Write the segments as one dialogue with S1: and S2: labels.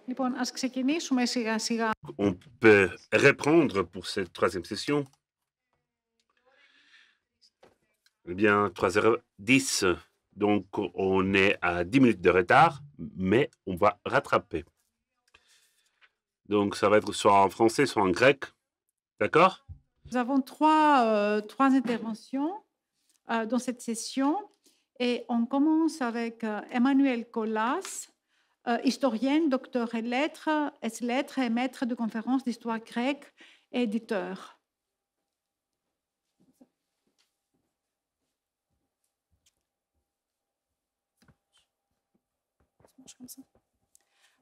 S1: Λοιπόν, ας ξεκινήσουμε σιγά σιγά.
S2: On peut reprendre pour cette troisième session. Eh bien, 3h10, donc on est à 10 minutes de retard, mais on va rattraper. Donc ça va être soit en français, soit en grec. D'accord?
S1: Nous avons trois interventions dans cette session et on commence avec Emmanuel Collas, historienne, docteur en lettres, ès-lettres et maître de conférences d'histoire grecque et éditeur.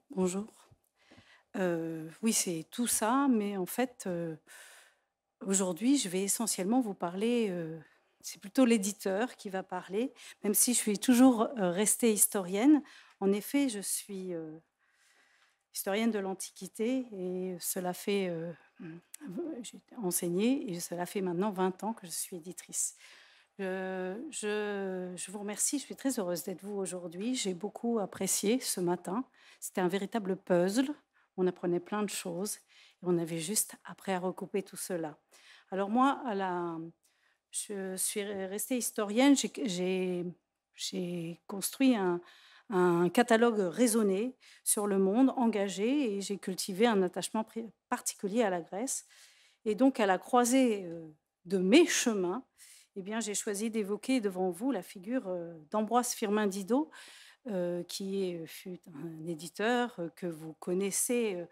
S3: Bonjour. Oui, c'est tout ça, mais en fait, aujourd'hui, je vais essentiellement vous parler, c'est plutôt l'éditeur qui va parler, même si je suis toujours restée historienne. En effet, je suis historienne de l'Antiquité et cela fait, j'ai enseigné et cela fait maintenant 20 ans que je suis éditrice. Je vous remercie, je suis très heureuse d'être vous aujourd'hui. J'ai beaucoup apprécié ce matin. C'était un véritable puzzle. On apprenait plein de choses et on avait juste après à recouper tout cela. Alors moi, je suis restée historienne. J'ai construit un catalogue raisonné sur le monde, engagé, et j'ai cultivé un attachement particulier à la Grèce. Et donc, à la croisée de mes chemins, eh bien, j'ai choisi d'évoquer devant vous la figure d'Ambroise Firmin Didot, fut un éditeur que vous connaissez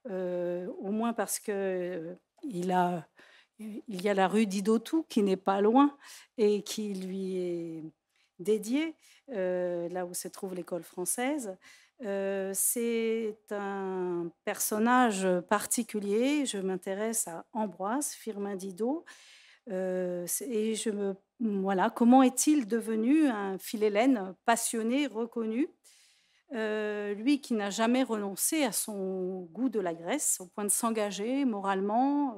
S3: au moins parce que il y a la rue Didot-Tout qui n'est pas loin et qui lui est dédiée, là où se trouve l'école française. C'est un personnage particulier. Je m'intéresse à Ambroise Firmin Didot. Et voilà, comment est-il devenu un philhellène passionné, reconnu, lui qui n'a jamais renoncé à son goût de la Grèce, au point de s'engager moralement,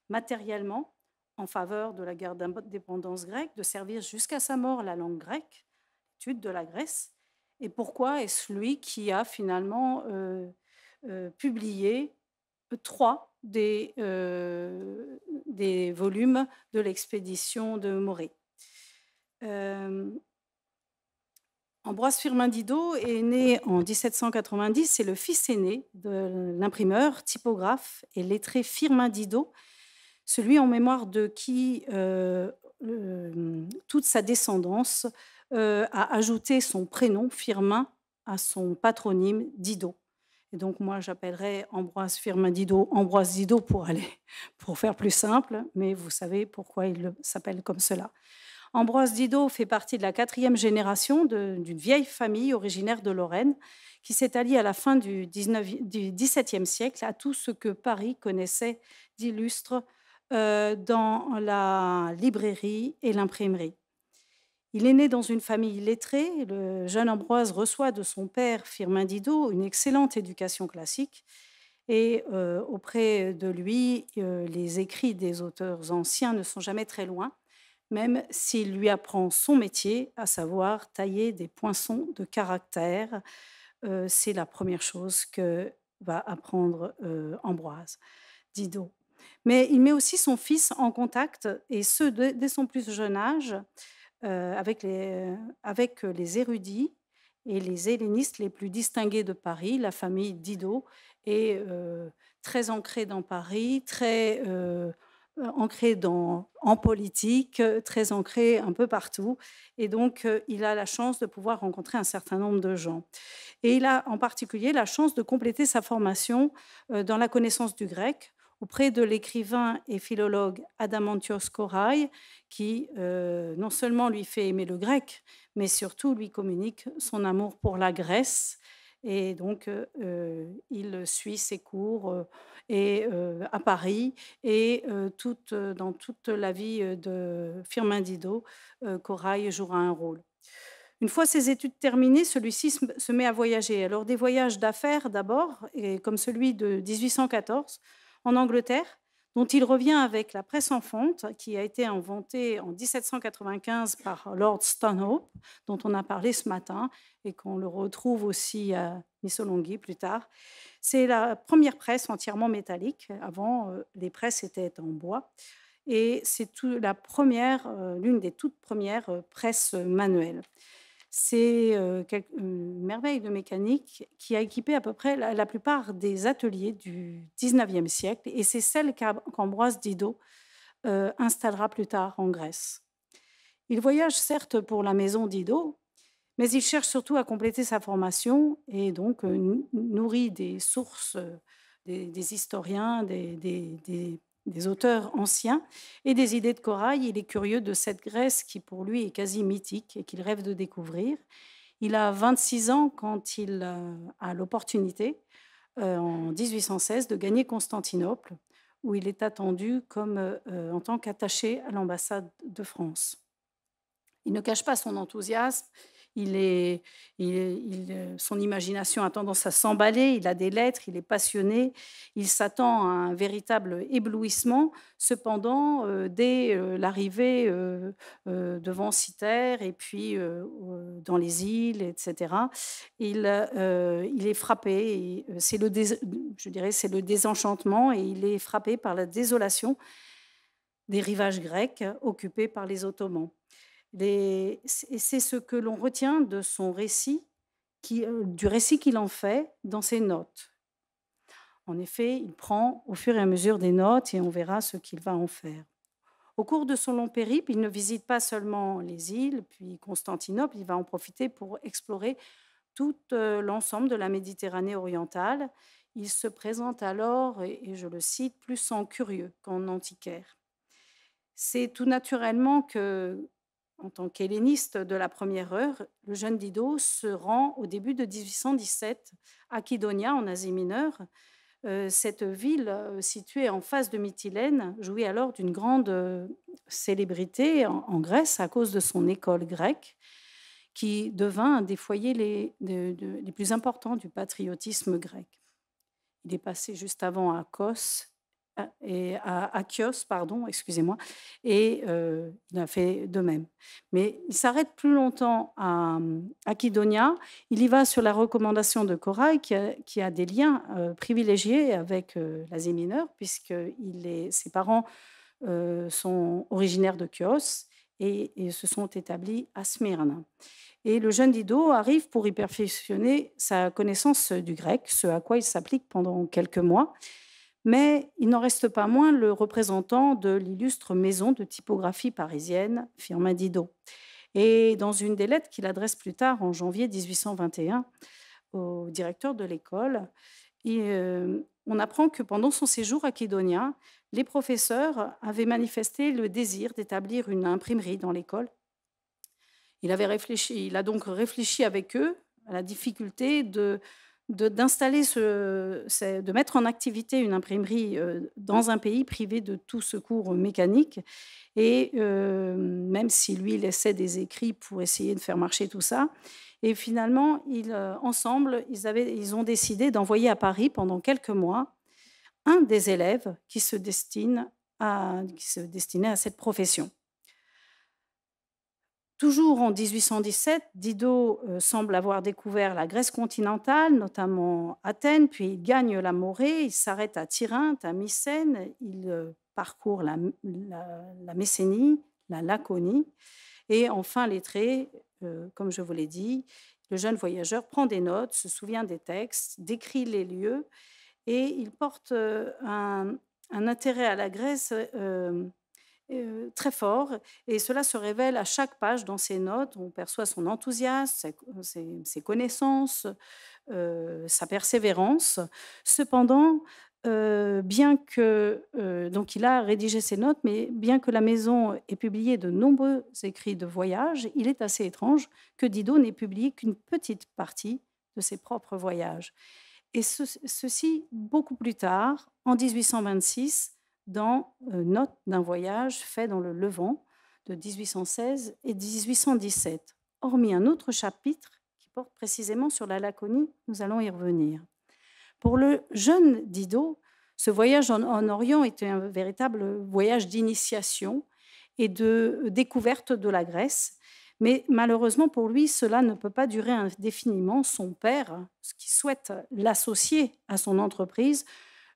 S3: matériellement, en faveur de la guerre d'indépendance grecque, de servir jusqu'à sa mort la langue grecque, l'étude de la Grèce. Et pourquoi est-ce lui qui a finalement publié 3 des volumes de l'expédition de Morée. Ambroise Firmin Didot est né en 1790, c'est le fils aîné de l'imprimeur, typographe et lettré Firmin Didot, celui en mémoire de qui toute sa descendance a ajouté son prénom Firmin à son patronyme Didot. Et donc, moi, j'appellerais Ambroise Firmin Didot Ambroise Didot pour faire plus simple, mais vous savez pourquoi il s'appelle comme cela. Ambroise Didot fait partie de la 4e génération d'une vieille famille originaire de Lorraine qui s'est alliée à la fin du XVIIe siècle à tout ce que Paris connaissait d'illustre dans la librairie et l'imprimerie. Il est né dans une famille lettrée. Le jeune Ambroise reçoit de son père, Firmin Didot, une excellente éducation classique. Et auprès de lui, les écrits des auteurs anciens ne sont jamais très loin, même s'il lui apprend son métier, à savoir tailler des poinçons de caractère. C'est la première chose que va apprendre Ambroise Didot. Mais il met aussi son fils en contact, et ce, dès son plus jeune âge, avec les érudits et les hellénistes les plus distingués de Paris. La famille Didot est très ancrée dans Paris, très ancrée en politique, très ancrée un peu partout. Et donc, il a la chance de pouvoir rencontrer un certain nombre de gens. Et il a en particulier la chance de compléter sa formation dans la connaissance du grec auprès de l'écrivain et philologue Adamantios Korai, qui non seulement lui fait aimer le grec, mais surtout lui communique son amour pour la Grèce. Et donc, il suit ses cours à Paris et dans toute la vie de Firmin Didot, Korai jouera un rôle. Une fois ses études terminées, celui-ci se met à voyager. Alors des voyages d'affaires d'abord, comme celui de 1814 en Angleterre, dont il revient avec la presse en fonte, qui a été inventée en 1795 par Lord Stanhope, dont on a parlé ce matin, et qu'on le retrouve aussi à Missolonghi plus tard. C'est la première presse entièrement métallique. Avant, les presses étaient en bois. Et c'est l'une des toutes premières presses manuelles. C'est une merveille de mécanique qui a équipé à peu près la plupart des ateliers du 19e siècle, et c'est celle qu'Ambroise Didot installera plus tard en Grèce. Il voyage certes pour la maison Didot, mais il cherche surtout à compléter sa formation et donc nourrit des sources, des historiens, des auteurs anciens et des idées de corail. Il est curieux de cette Grèce qui, pour lui, est quasi mythique et qu'il rêve de découvrir. Il a 26 ans quand il a l'opportunité, en 1816, de gagner Constantinople, où il est attendu en tant qu'attaché à l'ambassade de France. Il ne cache pas son enthousiasme. Son imagination a tendance à s'emballer, il a des lettres, il est passionné, il s'attend à un véritable éblouissement. Cependant, dès l'arrivée devant Cythère et puis dans les îles, etc., il est frappé, je dirais c'est le désenchantement, et il est frappé par la désolation des rivages grecs occupés par les Ottomans. C'est ce que l'on retient de son récit, du récit qu'il en fait dans ses notes. En effet, il prend au fur et à mesure des notes et on verra ce qu'il va en faire. Au cours de son long périple, il ne visite pas seulement les îles, puis Constantinople, il va en profiter pour explorer tout l'ensemble de la Méditerranée orientale. Il se présente alors, et je le cite, plus en curieux qu'en antiquaire. C'est tout naturellement que, en tant qu'helléniste de la première heure, le jeune Didot se rend au début de 1817 à Kydonia, en Asie mineure. Cette ville située en face de Mytilène jouit alors d'une grande célébrité en Grèce à cause de son école grecque, qui devint un des foyers les plus importants du patriotisme grec. Il est passé juste avant à Kos, et à Chios, excusez-moi, et il a fait de même. Mais il s'arrête plus longtemps à Kydonia. Il y va sur la recommandation de Corail, qui a des liens privilégiés avec l'Asie mineure, puisque ses parents sont originaires de Chios et se sont établis à Smyrne. Et le jeune Didot arrive pour y perfectionner sa connaissance du grec, ce à quoi il s'applique pendant quelques mois. Mais il n'en reste pas moins le représentant de l'illustre maison de typographie parisienne, Firmin Didot. Et dans une des lettres qu'il adresse plus tard, en janvier 1821, au directeur de l'école, on apprend que pendant son séjour à Kydonia, les professeurs avaient manifesté le désir d'établir une imprimerie dans l'école. Il a donc réfléchi avec eux à la difficulté d'installer, de mettre en activité une imprimerie dans un pays privé de tout secours mécanique. Et même si lui laissait des écrits pour essayer de faire marcher tout ça, et finalement, ensemble, ils ont décidé d'envoyer à Paris pendant quelques mois un des élèves qui se destinait à cette profession. Toujours en 1817, Didot semble avoir découvert la Grèce continentale, notamment Athènes, puis il gagne la Morée, il s'arrête à Tyrinthe, à Mycène, il parcourt la Messénie, la Laconie, et enfin lettré, comme je vous l'ai dit, le jeune voyageur prend des notes, se souvient des textes, décrit les lieux, et il porte un intérêt à la Grèce très fort, et cela se révèle à chaque page dans ses notes. On perçoit son enthousiasme, ses connaissances, sa persévérance. Cependant, donc il a rédigé ses notes, mais bien que la maison ait publié de nombreux écrits de voyage, il est assez étrange que Didot n'ait publié qu'une petite partie de ses propres voyages. Et ceci beaucoup plus tard, en 1826, dans Notes d'un voyage fait dans le Levant de 1816 et 1817. Hormis un autre chapitre qui porte précisément sur la Laconie, nous allons y revenir. Pour le jeune Didot, Ce voyage en Orient était un véritable voyage d'initiation et de découverte de la Grèce. Mais malheureusement pour lui, cela ne peut pas durer indéfiniment. Son père, qui souhaite l'associer à son entreprise,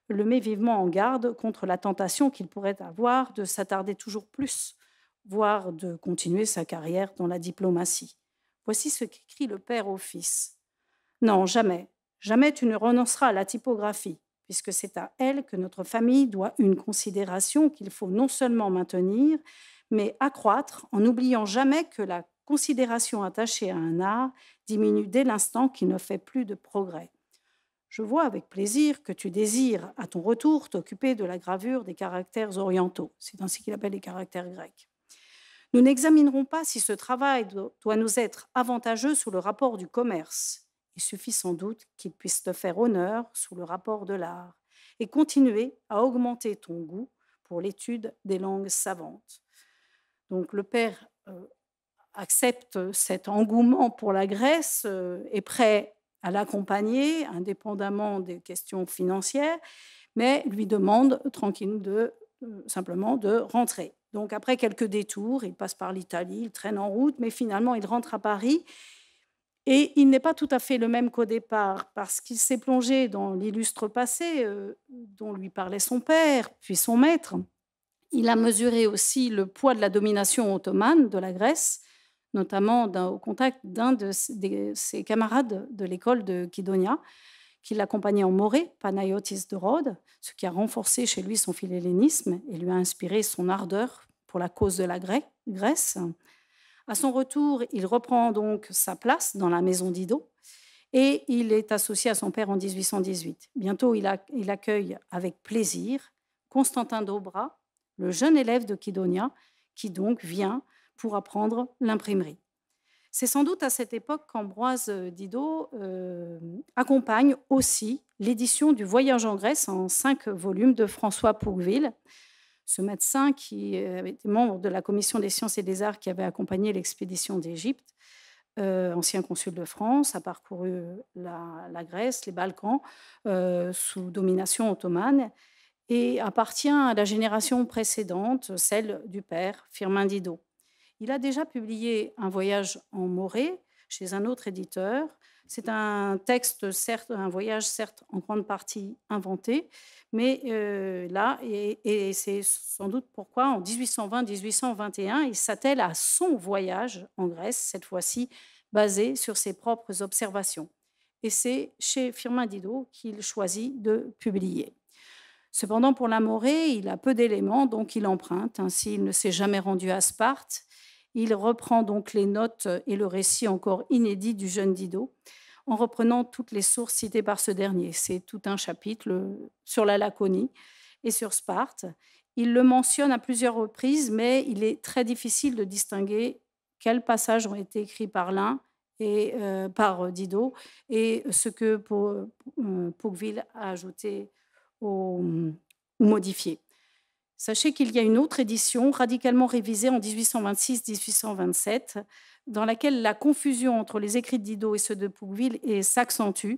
S3: le met vivement en garde contre la tentation qu'il pourrait avoir de s'attarder toujours plus, voire de continuer sa carrière dans la diplomatie. Voici ce qu'écrit le père au fils. Non, jamais, jamais tu ne renonceras à la typographie, puisque c'est à elle que notre famille doit une considération qu'il faut non seulement maintenir, mais accroître en n'oubliant jamais que la considération attachée à un art diminue dès l'instant qu'il ne fait plus de progrès. Je vois avec plaisir que tu désires, à ton retour, t'occuper de la gravure des caractères orientaux. C'est ainsi qu'il appelle les caractères grecs. Nous n'examinerons pas si ce travail doit nous être avantageux sous le rapport du commerce. Il suffit sans doute qu'il puisse te faire honneur sous le rapport de l'art et continuer à augmenter ton goût pour l'étude des langues savantes. Donc le père accepte cet engouement pour la Grèce, est prêt à l'accompagner, indépendamment des questions financières, mais lui demande tranquille simplement de rentrer. Donc après quelques détours, il passe par l'Italie, il traîne en route, mais finalement il rentre à Paris. Et il n'est pas tout à fait le même qu'au départ, parce qu'il s'est plongé dans l'illustre passé dont lui parlait son père, puis son maître. Il a mesuré aussi le poids de la domination ottomane de la Grèce, notamment au contact d'un de ses camarades de l'école de Kydonia, qui l'accompagnait en Morée, Panayotis de Rhodes, ce qui a renforcé chez lui son philhellénisme et lui a inspiré son ardeur pour la cause de la Grèce. À son retour, il reprend donc sa place dans la maison d'Ido et il est associé à son père en 1818. Bientôt, il accueille avec plaisir Constantin d'Aubra, le jeune élève de Kydonia, qui donc vient pour apprendre l'imprimerie. C'est sans doute à cette époque qu'Ambroise Didot accompagne aussi l'édition du Voyage en Grèce en 5 volumes de François Pouqueville, ce médecin qui avait été membre de la commission des sciences et des arts qui avait accompagné l'expédition d'Égypte, ancien consul de France, a parcouru la Grèce, les Balkans, sous domination ottomane, et appartient à la génération précédente, celle du père, Firmin Didot. Il a déjà publié Un voyage en Morée chez un autre éditeur. C'est un texte, certes, un voyage, certes, en grande partie inventé, mais là, et c'est sans doute pourquoi, en 1820-1821, il s'attelle à son voyage en Grèce, cette fois-ci basé sur ses propres observations. Et c'est chez Firmin Didot qu'il choisit de publier. Cependant, pour la Morée, il a peu d'éléments, donc il emprunte. Ainsi, il ne s'est jamais rendu à Sparte. Il reprend donc les notes et le récit encore inédit du jeune Didot, en reprenant toutes les sources citées par ce dernier. C'est tout un chapitre sur la Laconie et sur Sparte. Il le mentionne à plusieurs reprises, mais il est très difficile de distinguer quels passages ont été écrits par l'un et par Didot et ce que Pouqueville a ajouté ou modifié. Sachez qu'il y a une autre édition radicalement révisée en 1826-1827, dans laquelle la confusion entre les écrits de Didot et ceux de Pouqueville s'accentue.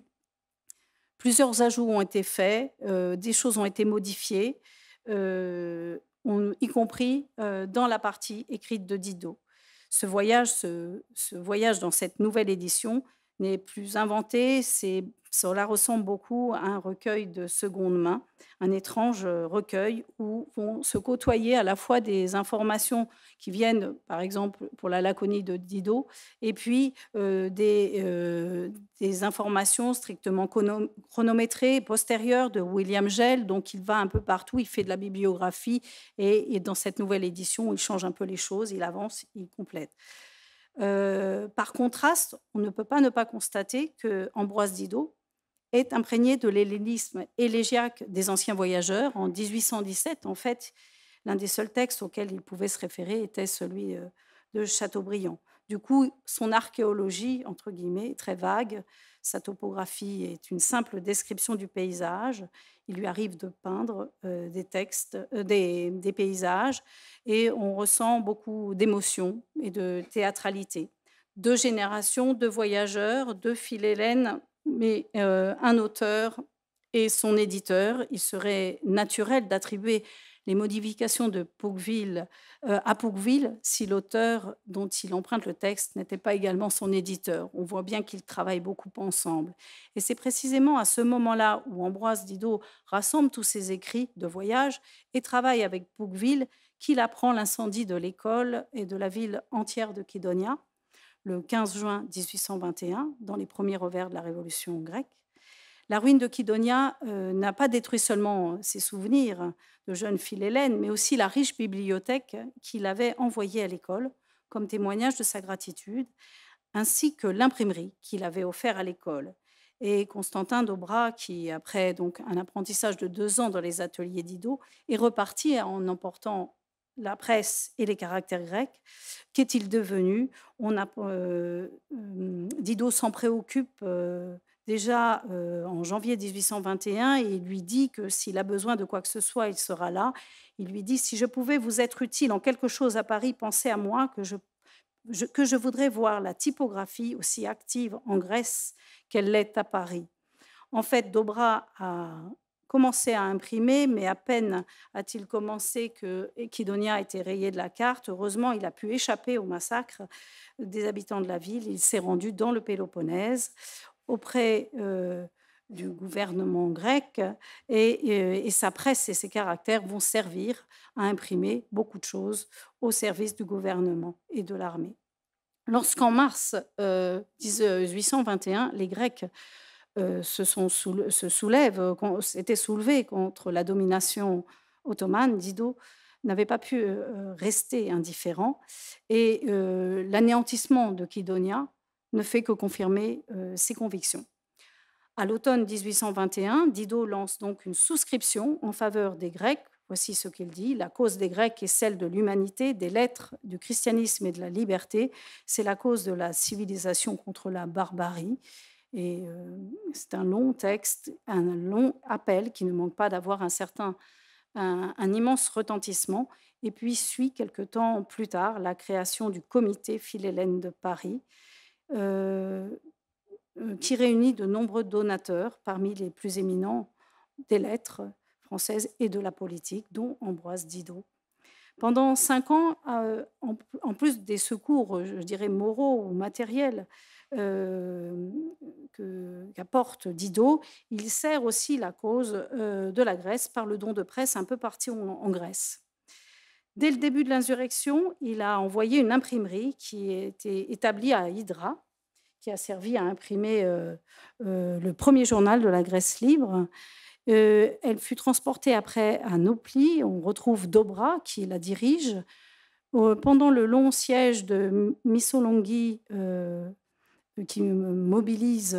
S3: Plusieurs ajouts ont été faits, des choses ont été modifiées, y compris dans la partie écrite de Didot. Ce voyage dans cette nouvelle édition n'est plus inventé, cela ressemble beaucoup à un recueil de seconde main, un étrange recueil où vont se côtoyer à la fois des informations qui viennent, par exemple, pour la Laconie de Didot, et puis des informations strictement chronométrées, postérieures de William Gell. Donc, il va un peu partout, il fait de la bibliographie, et dans cette nouvelle édition, il change un peu les choses, il avance, il complète. Par contraste, on ne peut pas ne pas constater que Ambroise Didot est imprégné de l'hellénisme élégiaque des anciens voyageurs. En 1817, en fait, l'un des seuls textes auxquels il pouvait se référer était celui de Chateaubriand. Du coup, son archéologie, entre guillemets, est très vague. Sa topographie est une simple description du paysage. Il lui arrive de peindre des paysages, et on ressent beaucoup d'émotion et de théâtralité. 2 générations, 2 voyageurs, 2 philhellènes, mais un auteur et son éditeur, il serait naturel d'attribuer les modifications de Pouqueville à Pouqueville si l'auteur dont il emprunte le texte n'était pas également son éditeur. On voit bien qu'ils travaillent beaucoup ensemble. Et c'est précisément à ce moment-là où Ambroise Didot rassemble tous ses écrits de voyage et travaille avec Pouqueville qu'il apprend l'incendie de l'école et de la ville entière de Kydonia le 15 juin 1821, dans les premiers revers de la Révolution grecque. La ruine de Kydonia n'a pas détruit seulement ses souvenirs de jeune Philhellène, mais aussi la riche bibliothèque qu'il avait envoyée à l'école comme témoignage de sa gratitude, ainsi que l'imprimerie qu'il avait offert à l'école. Et Constantin Dobrat, qui, après donc un apprentissage de 2 ans dans les ateliers Didot, est reparti en emportant la presse et les caractères grecs. Qu'est-il devenu? Didot s'en préoccupe déjà en janvier 1821 et il lui dit que s'il a besoin de quoi que ce soit, il sera là. Il lui dit: si je pouvais vous être utile en quelque chose à Paris, pensez à moi, que je voudrais voir la typographie aussi active en Grèce qu'elle l'est à Paris. En fait, Dobrat a commencé à imprimer, mais à peine a-t-il commencé que Kydonia a été rayée de la carte. Heureusement, il a pu échapper au massacre des habitants de la ville. Il s'est rendu dans le Péloponnèse auprès du gouvernement grec et sa presse et ses caractères vont servir à imprimer beaucoup de choses au service du gouvernement et de l'armée. Lorsqu'en mars 1821, les Grecs s'étaient soulevés contre la domination ottomane, Didot n'avait pas pu rester indifférent et l'anéantissement de Kydonia ne fait que confirmer ses convictions. À l'automne 1821, Didot lance donc une souscription en faveur des Grecs. Voici ce qu'il dit: la cause des Grecs est celle de l'humanité, des lettres, du christianisme et de la liberté. C'est la cause de la civilisation contre la barbarie. Et c'est un long texte, un long appel qui ne manque pas d'avoir un immense retentissement. Et puis suit quelque temps plus tard la création du comité Philhellène de Paris, qui réunit de nombreux donateurs parmi les plus éminents des lettres françaises et de la politique, dont Ambroise Didot. Pendant 5 ans, en plus des secours, je dirais, moraux ou matériels qu'apporte Didot, il sert aussi la cause de la Grèce par le don de presse un peu partout en Grèce. Dès le début de l'insurrection, il a envoyé une imprimerie qui était établie à Hydra, qui a servi à imprimer le premier journal de la Grèce libre. Elle fut transportée après à Nauplie. On retrouve Dobrat qui la dirige. Pendant le long siège de Missolonghi, qui mobilise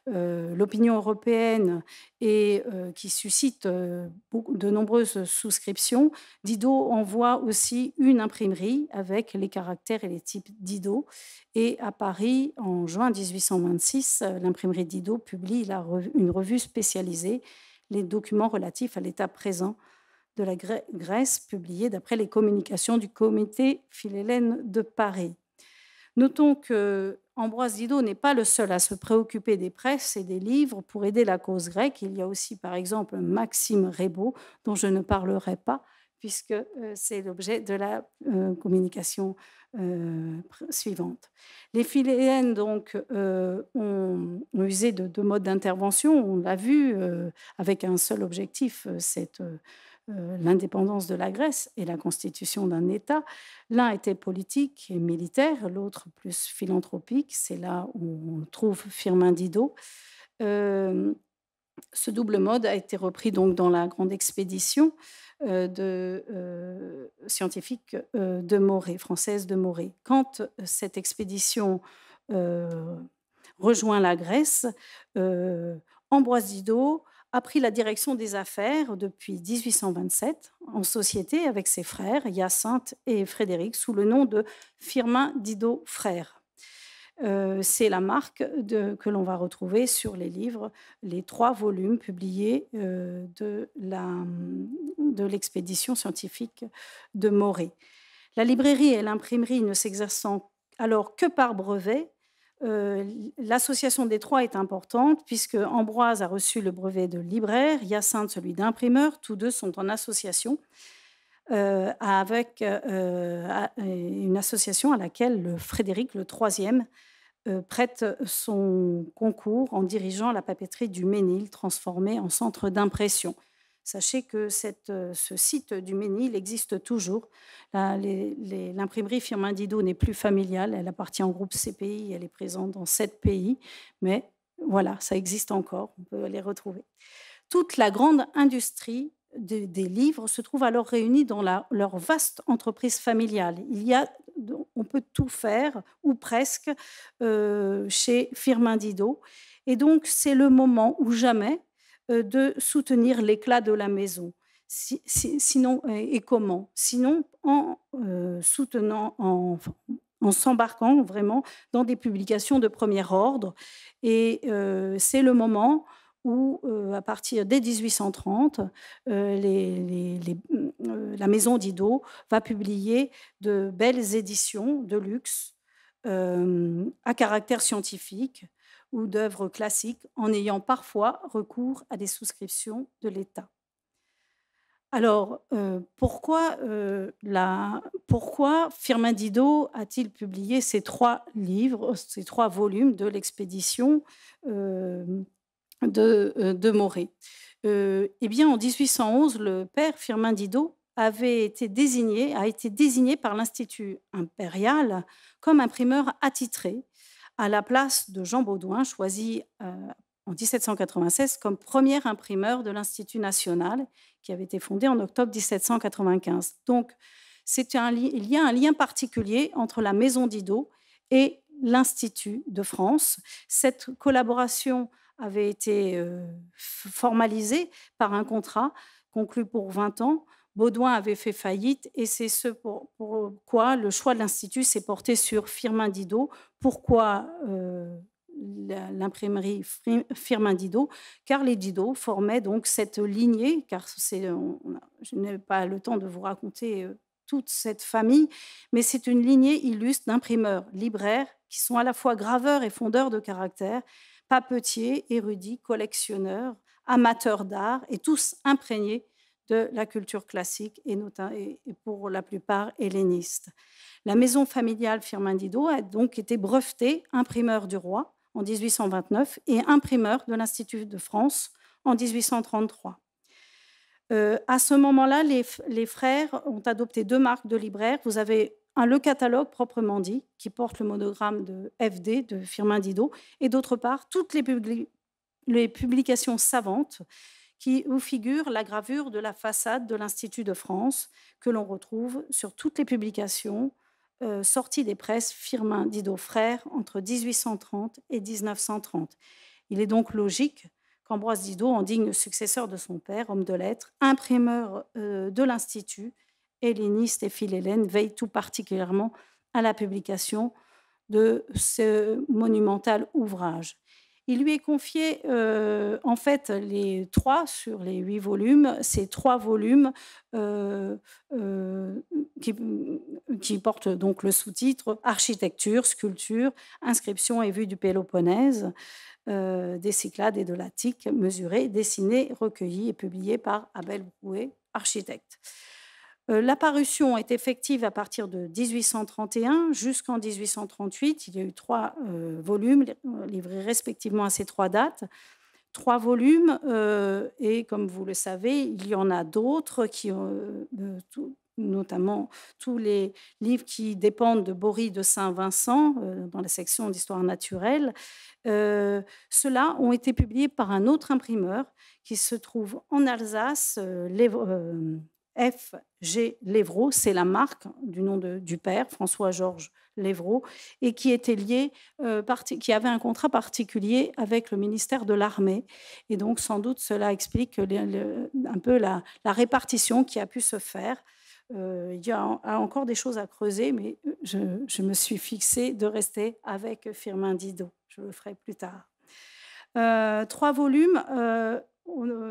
S3: l'opinion européenne et qui suscite de nombreuses souscriptions, Didot envoie aussi une imprimerie avec les caractères et les types Didot. Et à Paris, en juin 1826, l'imprimerie Didot publie une revue spécialisée, les documents relatifs à l'état présent de la Grèce, publiés d'après les communications du comité Philhellène de Paris. Notons que Ambroise Didot n'est pas le seul à se préoccuper des presses et des livres pour aider la cause grecque. Il y a aussi, par exemple, Maxime Raybaud, dont je ne parlerai pas, puisque c'est l'objet de la communication suivante. Les Philhellènes donc, ont usé de 2 modes d'intervention. On l'a vu avec un seul objectif, l'indépendance de la Grèce et la constitution d'un État. L'un était politique et militaire, l'autre plus philanthropique. C'est là où on trouve Firmin Didot. Ce double mode a été repris donc dans la grande expédition scientifique de Morée, française de Morée. Quand cette expédition rejoint la Grèce, Ambroise Didot a pris la direction des affaires depuis 1827 en société avec ses frères Hyacinthe et Frédéric sous le nom de Firmin Didot frères. C'est la marque que l'on va retrouver sur les livres, les 3 volumes publiés de l'expédition scientifique de Morée. La librairie et l'imprimerie ne s'exerçant alors que par brevet, L'association des trois est importante puisque Ambroise a reçu le brevet de libraire, Hyacinthe celui d'imprimeur. Tous deux sont en association avec une association à laquelle le Frédéric le troisième prête son concours en dirigeant la papeterie du Ménil, transformée en centre d'impression. Sachez que ce site du Ménil existe toujours. L'imprimerie Firmin Didot n'est plus familiale, elle appartient au groupe CPI, elle est présente dans 7 pays, mais voilà, ça existe encore, on peut les retrouver. Toute la grande industrie des livres se trouve alors réunie dans leur vaste entreprise familiale. On peut tout faire, ou presque, chez Firmin Didot. Et donc, c'est le moment ou jamais de soutenir l'éclat de la maison. Sinon, et comment? Sinon, en soutenant, en s'embarquant vraiment dans des publications de premier ordre. Et c'est le moment où, à partir dès 1830, la maison Didot va publier de belles éditions de luxe à caractère scientifique ou d'œuvres classiques, en ayant parfois recours à des souscriptions de l'État. Alors, pourquoi Firmin Didot a-t-il publié ces 3 livres, ces 3 volumes de l'expédition de Morée? Eh bien, en 1811, le père Firmin Didot a été désigné par l'Institut impérial comme imprimeur attitré à la place de Jean Baudouin, choisi en 1796 comme premier imprimeur de l'Institut national, qui avait été fondé en octobre 1795. Donc, il y a un lien particulier entre la maison Didot et l'Institut de France. Cette collaboration avait été formalisée par un contrat conclu pour 20 ans. Baudouin avait fait faillite et c'est ce pourquoi le choix de l'Institut s'est porté sur Firmin Didot. Pourquoi l'imprimerie Firmin Didot? Car les Didot formaient donc cette lignée, car je n'ai pas le temps de vous raconter toute cette famille, mais c'est une lignée illustre d'imprimeurs libraires qui sont à la fois graveurs et fondeurs de caractère, papetiers, érudits, collectionneurs, amateurs d'art, et tous imprégnés de la culture classique et pour la plupart hellénistes. La maison familiale Firmin Didot a donc été brevetée imprimeur du roi en 1829 et imprimeur de l'Institut de France en 1833. À ce moment-là, les frères ont adopté 2 marques de libraire. Vous avez le catalogue proprement dit, qui porte le monogramme de FD, de Firmin Didot, et d'autre part, toutes les publications savantes où figure la gravure de la façade de l'Institut de France, que l'on retrouve sur toutes les publications sorties des presses Firmin Didot frères entre 1830 et 1930. Il est donc logique qu'Ambroise Didot, en digne successeur de son père, homme de lettres, imprimeur de l'Institut, helléniste et philhellène, veille tout particulièrement à la publication de ce monumental ouvrage. Il lui est confié, en fait, sur les 8 volumes, ces 3 volumes qui portent donc le sous-titre « Architecture, sculpture, inscription et vue du Péloponnèse », des Cyclades et de l'Attique, mesurés, dessinés, recueillis et publiés par Abel Brouet, architecte. La parution est effective à partir de 1831 jusqu'en 1838. Il y a eu 3 volumes livrés respectivement à ces 3 dates. 3 volumes, et comme vous le savez, il y en a d'autres qui notamment tous les livres qui dépendent de Bory de Saint-Vincent, dans la section d'histoire naturelle. Ceux-là ont été publiés par un autre imprimeur qui se trouve en Alsace, F.G. Lévrault, c'est la marque du nom du père, François-Georges Lévrault, et qui était lié, qui avait un contrat particulier avec le ministère de l'Armée. Et donc, sans doute, cela explique un peu la répartition qui a pu se faire. Il y a encore des choses à creuser, mais je me suis fixée de rester avec Firmin Didot. Je le ferai plus tard. 3 volumes.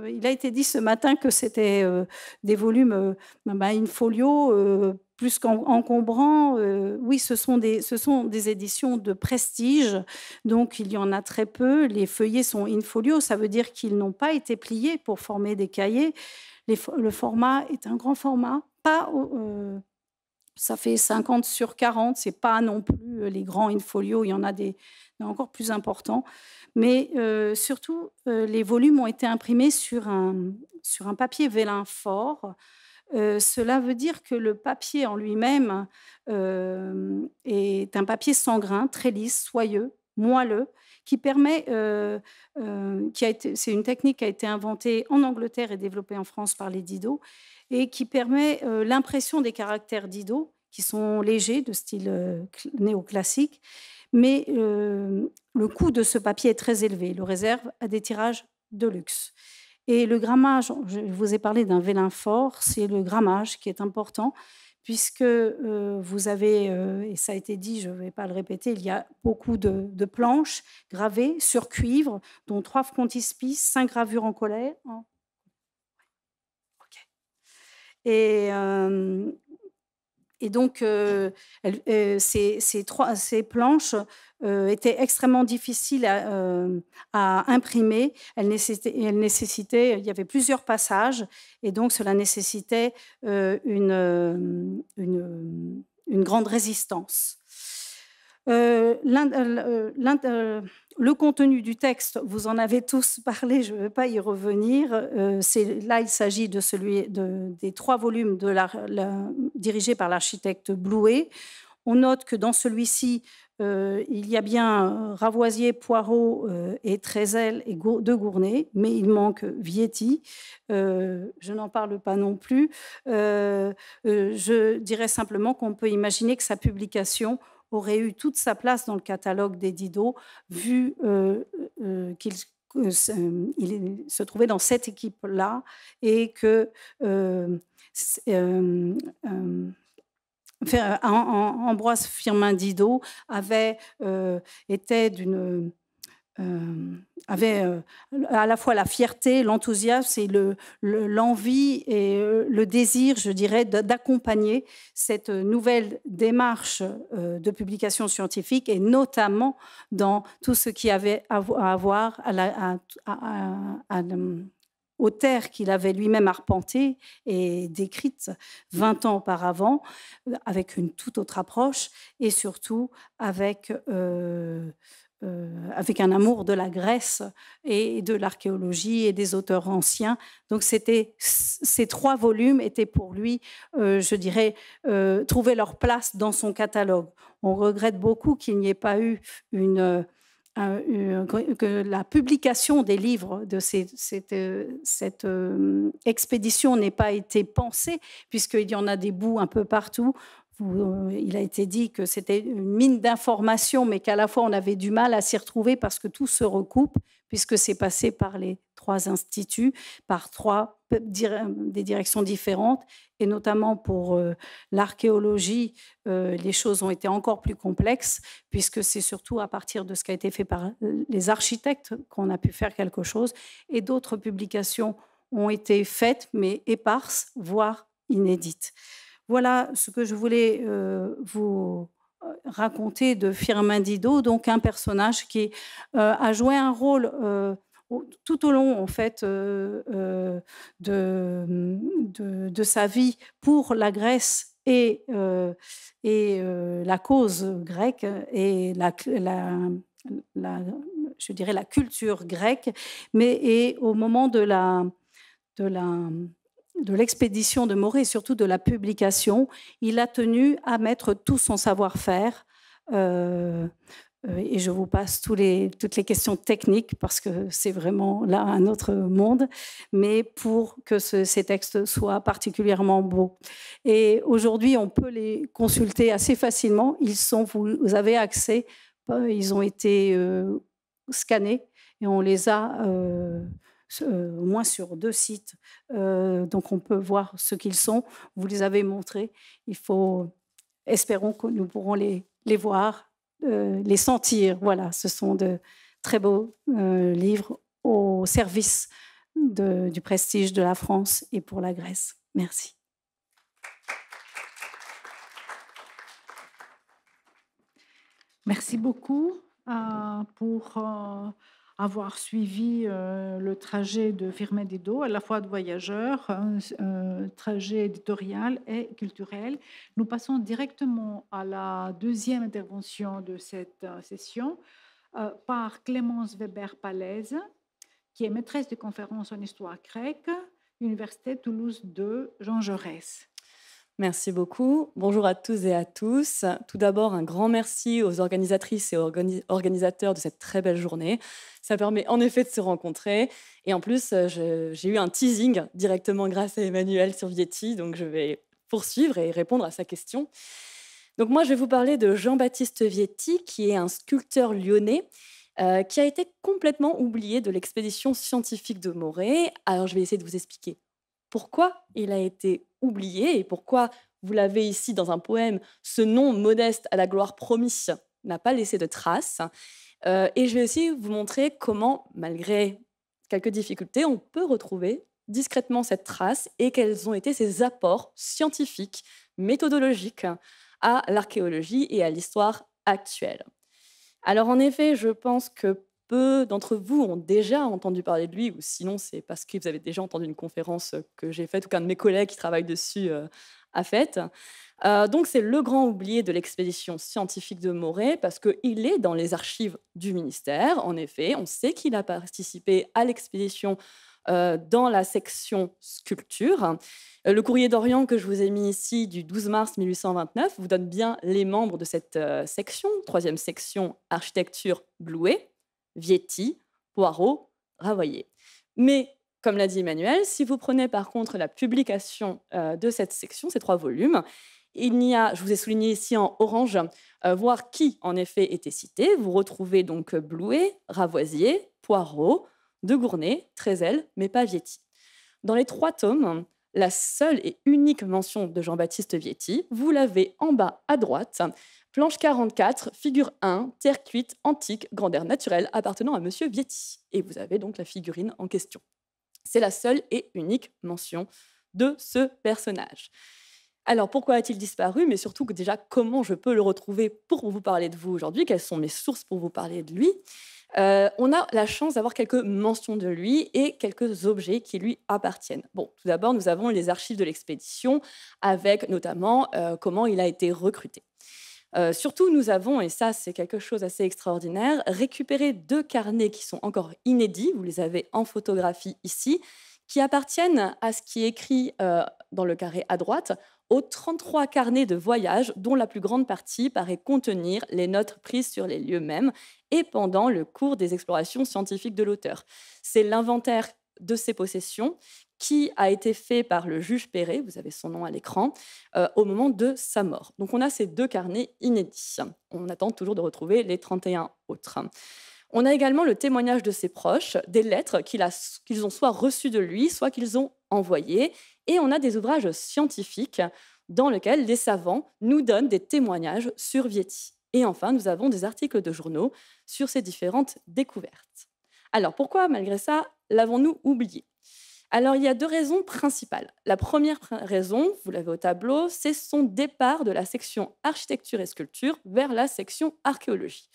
S3: Il a été dit ce matin que c'était des volumes in folio, plus qu'encombrants. Oui, ce sont des éditions de prestige, donc il y en a très peu. Les feuillets sont in folio, ça veut dire qu'ils n'ont pas été pliés pour former des cahiers. Le format est un grand format, ça fait 50 sur 40, c'est pas non plus les grands in folio, il y en a des encore plus importants. Mais surtout, les volumes ont été imprimés sur un papier vélin fort. Cela veut dire que le papier en lui-même est un papier sans grain, très lisse, soyeux, moelleux, qui permet, c'est une technique qui a été inventée en Angleterre et développée en France par les Didot, et qui permet l'impression des caractères Didot, qui sont légers, de style néoclassique, mais le coût de ce papier est très élevé, le réserve à des tirages de luxe. Et le grammage, je vous ai parlé d'un vélin fort, c'est le grammage qui est important, puisque vous avez, et ça a été dit, je ne vais pas le répéter, il y a beaucoup de planches gravées sur cuivre, dont 3 frontispices, 5 gravures en colère. Et donc, ces planches étaient extrêmement difficiles à imprimer. Elles nécessitaient, il y avait plusieurs passages, et donc cela nécessitait une grande résistance. Le contenu du texte, vous en avez tous parlé, je ne vais pas y revenir. Là, il s'agit des 3 volumes dirigés par l'architecte Blouet. On note que dans celui-ci, il y a bien Ravoisier, Poirot et Trézel et de Gournay, mais il manque Vietti. Je n'en parle pas non plus. Je dirais simplement qu'on peut imaginer que sa publication aurait eu toute sa place dans le catalogue des Didot, vu qu'il se trouvait dans cette équipe-là et que Ambroise Firmin Didot avait à la fois la fierté, l'enthousiasme et l'envie et le désir, je dirais, d'accompagner cette nouvelle démarche de publication scientifique, et notamment dans tout ce qui avait à voir aux terres qu'il avait lui-même arpentées et décrites 20 ans auparavant, avec une toute autre approche, et surtout avec un amour de la Grèce et de l'archéologie et des auteurs anciens. Donc ces 3 volumes étaient pour lui, je dirais, trouver leur place dans son catalogue. On regrette beaucoup qu'il n'y ait pas eu que la publication des livres de cette expédition n'ait pas été pensée, puisqu'il y en a des bouts un peu partout. Il a été dit que c'était une mine d'informations, mais qu'à la fois on avait du mal à s'y retrouver parce que tout se recoupe, puisque c'est passé par les 3 instituts, par des directions différentes, et notamment pour l'archéologie, les choses ont été encore plus complexes, puisque c'est surtout à partir de ce qui a été fait par les architectes qu'on a pu faire quelque chose, et d'autres publications ont été faites, mais éparses, voire inédites. Voilà ce que je voulais vous raconter de Firmin Didot, donc un personnage qui a joué un rôle tout au long en fait de sa vie pour la Grèce et la cause grecque et je dirais la culture grecque, et au moment de l'expédition de Morée et surtout de la publication, il a tenu à mettre tout son savoir-faire, et je vous passe toutes les questions techniques parce que c'est vraiment là un autre monde, mais pour que ces textes soient particulièrement beaux. Et aujourd'hui, on peut les consulter assez facilement. Vous avez accès, ils ont été scannés et on les a au moins sur 2 sites. Donc, on peut voir ce qu'ils sont. Vous les avez montrés. Espérons que nous pourrons les voir, les sentir. Voilà, ce sont très beau livre au service du prestige de la France et pour la Grèce. Merci.
S1: Merci beaucoup pour avoir suivi le trajet de Firmin Didot, à la fois de voyageur, un trajet éditorial et culturel. Nous passons directement à la deuxième intervention de cette session par Clémence Weber-Palaise, qui est maîtresse de conférences en histoire grecque, Université Toulouse 2, Jean Jaurès.
S4: Merci beaucoup. Bonjour à tous et à tous. Tout d'abord, un grand merci aux organisatrices et aux organisateurs de cette très belle journée. Ça permet en effet de se rencontrer. Et en plus, j'ai eu un teasing directement grâce à Emmanuel sur Vietti, donc je vais poursuivre et répondre à sa question. Donc moi, je vais vous parler de Jean-Baptiste Vietti, qui est un sculpteur lyonnais qui a été complètement oublié de l'expédition scientifique de Morée. Alors, je vais essayer de vous expliquer pourquoi il a été oublié et pourquoi, vous l'avez ici dans un poème, ce nom modeste à la gloire promise n'a pas laissé de traces. Et je vais aussi vous montrer comment, malgré quelques difficultés, on peut retrouver discrètement cette trace et quels ont été ses apports scientifiques, méthodologiques à l'archéologie et à l'histoire actuelle. Alors en effet, je pense que peu d'entre vous ont déjà entendu parler de lui, ou sinon c'est parce que vous avez déjà entendu une conférence que j'ai faite ou qu'un de mes collègues qui travaille dessus a faite. Donc c'est le grand oublié de l'expédition scientifique de Morée parce qu'il est dans les archives du ministère. En effet, on sait qu'il a participé à l'expédition dans la section sculpture. Le courrier d'Orient que je vous ai mis ici du 12 mars 1829 vous donne bien les membres de cette section, troisième section architecture Blouet, Vietti, Poirot, Ravoyer. Mais, comme l'a dit Emmanuel, si vous prenez par contre la publication de cette section, ces 3 volumes, il y a, je vous ai souligné ici en orange, voir qui en effet était cité. Vous retrouvez donc Blouet, Ravoisier, Poirot, De Gournay, Trézel, mais pas Vietti. Dans les 3 tomes, la seule et unique mention de Jean-Baptiste Vietti, vous l'avez en bas à droite, planche 44, figure 1, terre cuite, antique, grandeur naturelle, appartenant à Monsieur Vietti. Et vous avez donc la figurine en question. C'est la seule et unique mention de ce personnage. Alors, pourquoi a-t-il disparu? Mais surtout, déjà, comment je peux le retrouver pour vous parler de vous aujourd'hui? Quelles sont mes sources pour vous parler de lui? On a la chance d'avoir quelques mentions de lui et quelques objets qui lui appartiennent. Bon, tout d'abord, nous avons les archives de l'expédition avec notamment comment il a été recruté. Surtout, nous avons, et ça c'est quelque chose d'assez extraordinaire, récupéré 2 carnets qui sont encore inédits, vous les avez en photographie ici, qui appartiennent à ce qui est écrit dans le carré à droite, aux 33 carnets de voyage, dont la plus grande partie paraît contenir les notes prises sur les lieux mêmes et pendant le cours des explorations scientifiques de l'auteur. C'est l'inventaire de ses possessions qui a été fait par le juge Perret, vous avez son nom à l'écran, au moment de sa mort. Donc on a ces 2 carnets inédits. On attend toujours de retrouver les 31 autres. On a également le témoignage de ses proches, des lettres qu'ils ont soit reçues de lui, soit qu'ils ont envoyées. Et on a des ouvrages scientifiques dans lesquels les savants nous donnent des témoignages sur Vietti. Et enfin, nous avons des articles de journaux sur ces différentes découvertes. Alors, pourquoi, malgré ça, l'avons-nous oublié? Alors, il y a 2 raisons principales. La première raison, vous l'avez au tableau, c'est son départ de la section architecture et sculpture vers la section archéologie.